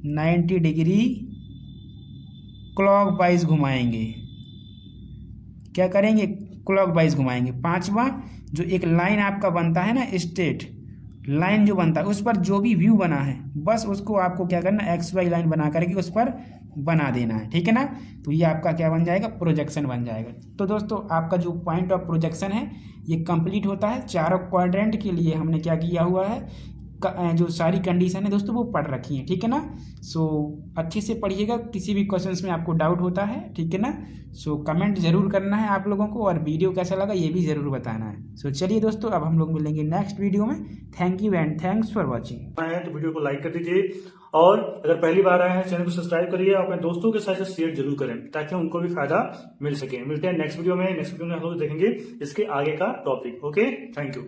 90 डिग्री क्लॉकवाइज घुमाएंगे। क्या करेंगे? क्लॉकवाइज घुमाएंगे। 5वां, जो एक लाइन आपका बनता है ना, स्ट्रेट लाइन जो बनता है, उस पर जो भी व्यू बना है बस उसको आपको क्या करना, एक्स वाई लाइन बना करके उस पर बना देना है, ठीक है ना। तो ये आपका क्या बन जाएगा? प्रोजेक्शन बन जाएगा। तो दोस्तों आपका जो पॉइंट ऑफ प्रोजेक्शन है ये कंप्लीट होता है। चारों क्वाड्रेंट के लिए हमने क्या किया हुआ है, जो सारी कंडीशन है दोस्तों वो पढ़ रखी है, ठीक है ना। सो अच्छे से पढ़िएगा, किसी भी क्वेश्चंस में आपको डाउट होता है, ठीक है ना। सो कमेंट जरूर करना है आप लोगों को, और वीडियो कैसा लगा ये भी ज़रूर बताना है। सो चलिए दोस्तों, अब हम लोग मिलेंगे नेक्स्ट वीडियो में। Thank you and thanks for watching. तो वीडियो को लाइक कर दीजिए, और अगर पहली बार आए हैं चैनल को सब्सक्राइब करिए, अपने दोस्तों के साथ शेयर जरूर करें ताकि उनको भी फायदा मिल सके। मिलते हैं नेक्स्ट वीडियो में। नेक्स्ट वीडियो में हम लोग देखेंगे इसके आगे का टॉपिक। Okay, thank you.